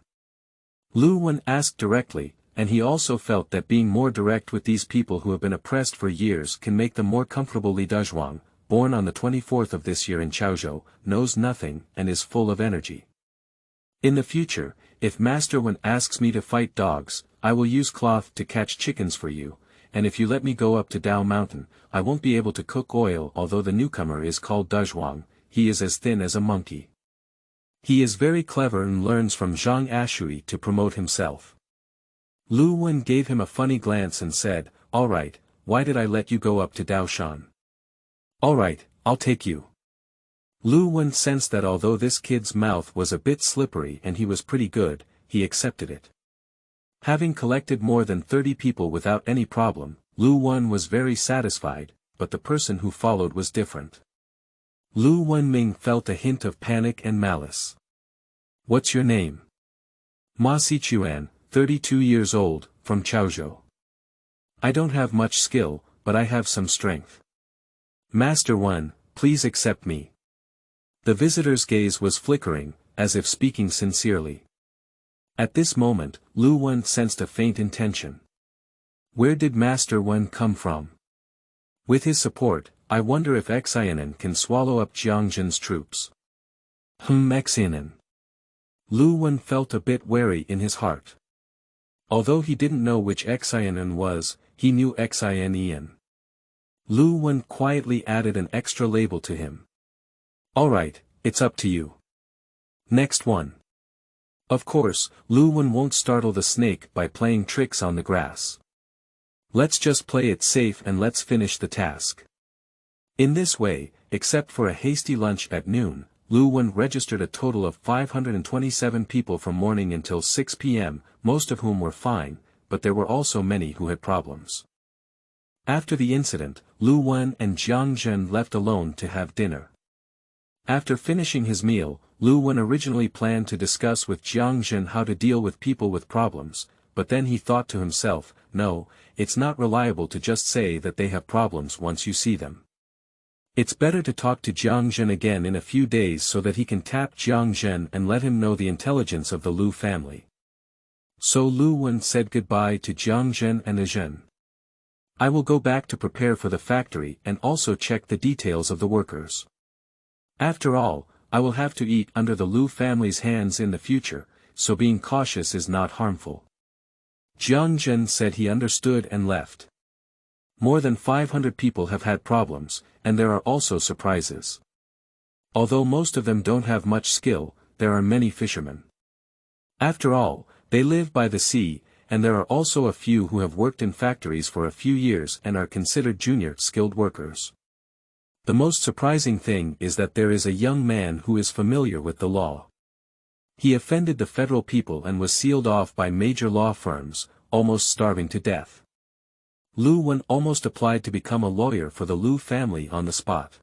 Liu Wen asked directly, and he also felt that being more direct with these people who have been oppressed for years can make them more comfortable. Li Dezhuang, born on the 24th of this year in Chaozhou, knows nothing and is full of energy. In the future, if Master Wen asks me to fight dogs, I will use cloth to catch chickens for you, and if you let me go up to Dao Mountain, I won't be able to cook oil. Although the newcomer is called Dezhuang, he is as thin as a monkey. He is very clever and learns from Zhang Ashui to promote himself. Liu Wen gave him a funny glance and said, "All right, why did I let you go up to Daoshan? All right, I'll take you." Liu Wen sensed that although this kid's mouth was a bit slippery and he was pretty good, he accepted it. Having collected more than 30 people without any problem, Liu Wen was very satisfied, but the person who followed was different. Liu Wenming felt a hint of panic and malice. "What's your name?" "Ma Sichuan, 32 years old, from Chaozhou. I don't have much skill, but I have some strength. Master Wen, please accept me." The visitor's gaze was flickering, as if speaking sincerely. At this moment, Liu Wen sensed a faint intention. Where did Master Wen come from? With his support, I wonder if Xiangjiang can swallow up Xiangjiang's troops. Xiangjiang. Liu Wen felt a bit wary in his heart. Although he didn't know which Xiangjiang was, he knew Xiangjiang. Liu Wen quietly added an extra label to him. "All right, it's up to you. Next one." Of course, Liu Wen won't startle the snake by playing tricks on the grass. Let's just play it safe and let's finish the task. In this way, except for a hasty lunch at noon, Liu Wen registered a total of 527 people from morning until 6 p.m., most of whom were fine, but there were also many who had problems. After the incident, Liu Wen and Xiangjiang left alone to have dinner. After finishing his meal, Liu Wen originally planned to discuss with Xiangjiang how to deal with people with problems, but then he thought to himself, no, it's not reliable to just say that they have problems once you see them. It's better to talk to Xiangjiang again in a few days so that he can tap Xiangjiang and let him know the intelligence of the Liu family. So Liu Wen said goodbye to Xiangjiang and Zhen. "I will go back to prepare for the factory and also check the details of the workers. After all, I will have to eat under the Liu family's hands in the future, so being cautious is not harmful." Xiangjiang said he understood and left. More than 500 people have had problems, and there are also surprises. Although most of them don't have much skill, there are many fishermen. After all, they live by the sea, and there are also a few who have worked in factories for a few years and are considered junior skilled workers. The most surprising thing is that there is a young man who is familiar with the law. He offended the federal people and was sealed off by major law firms, almost starving to death. Liu Wen almost applied to become a lawyer for the Liu family on the spot.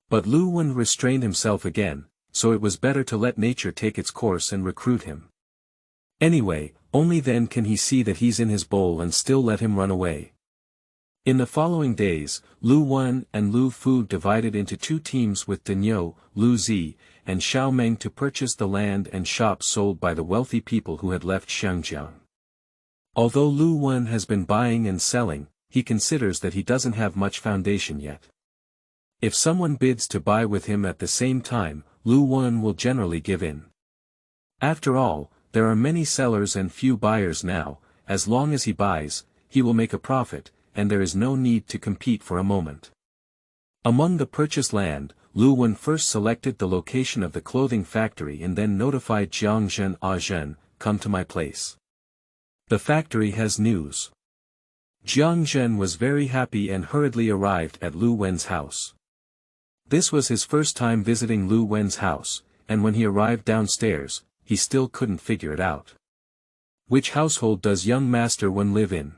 But Liu Wen restrained himself again, so it was better to let nature take its course and recruit him. Anyway, only then can he see that he's in his bowl and still let him run away. In the following days, Liu Wen and Liu Fu divided into two teams with Deniu, Liu Zi, and Xiao Meng to purchase the land and shops sold by the wealthy people who had left Xiangjiang. Although Liu Wen has been buying and selling, he considers that he doesn't have much foundation yet. If someone bids to buy with him at the same time, Liu Wen will generally give in. After all, there are many sellers and few buyers now. As long as he buys, he will make a profit, and there is no need to compete for a moment. Among the purchased land, Liu Wen first selected the location of the clothing factory and then notified Xiangjiang Zhen, "Come to my place. The factory has news." Xiangjiang was very happy and hurriedly arrived at Liu Wen's house. This was his first time visiting Liu Wen's house, and when he arrived downstairs, he still couldn't figure it out. "Which household does young Master Wen live in?"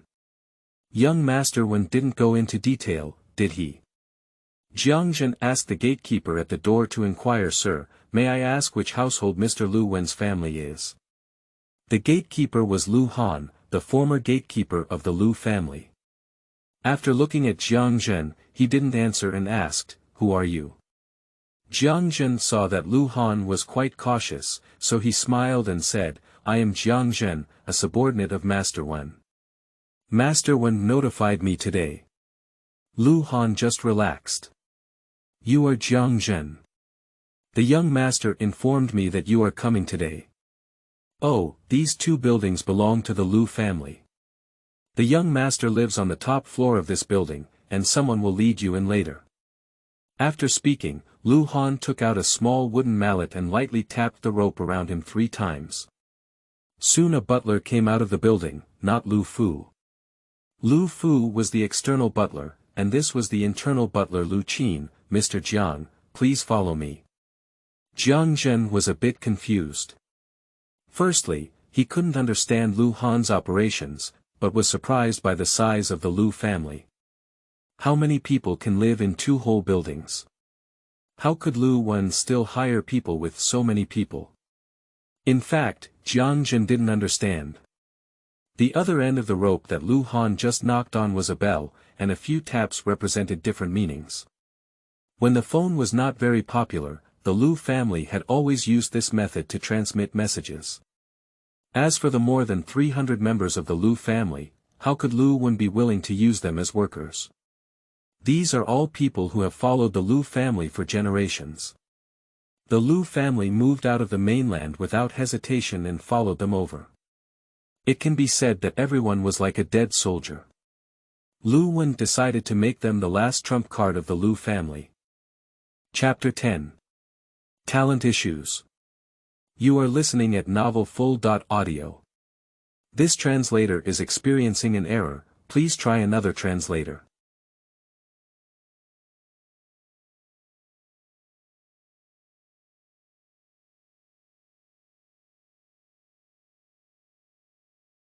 Young Master Wen didn't go into detail, did he? Xiangjiang asked the gatekeeper at the door to inquire, "Sir, may I ask which household Mr. Liu Wen's family is?" The gatekeeper was Liu Han, the former gatekeeper of the Liu family. After looking at Xiangjiang, he didn't answer and asked, "Who are you?" Xiangjiang saw that Liu Han was quite cautious, so he smiled and said, "I am Xiangjiang, a subordinate of Master Wen. Master Wen notified me today." Liu Han just relaxed. "You are Xiangjiang. The young master informed me that you are coming today. Oh, these two buildings belong to the Liu family. The young master lives on the top floor of this building, and someone will lead you in later. After speaking, Lu Han took out a small wooden mallet and lightly tapped the rope around him 3 times. Soon a butler came out of the building, not Lu Fu. Lu Fu was the external butler, and this was the internal butler Lu Qin. Mr. Jiang, please follow me. Xiangjiang was a bit confused. Firstly, he couldn't understand Lu Han's operations, but was surprised by the size of the Lu family. How many people can live in 2 whole buildings? How could Liu Wen still hire people with so many people? In fact, Xiangjiang didn't understand. The other end of the rope that Lu Han just knocked on was a bell, and a few taps represented different meanings. When the phone was not very popular, the Liu family had always used this method to transmit messages. As for the more than 300 members of the Liu family, how could Liu Wen be willing to use them as workers? These are all people who have followed the Liu family for generations. The Liu family moved out of the mainland without hesitation and followed them over. It can be said that everyone was like a dead soldier. Liu Wen decided to make them the last trump card of the Liu family. Chapter 10. Talent Issues. You are listening at novelfull.audio. This translator is experiencing an error, please try another translator.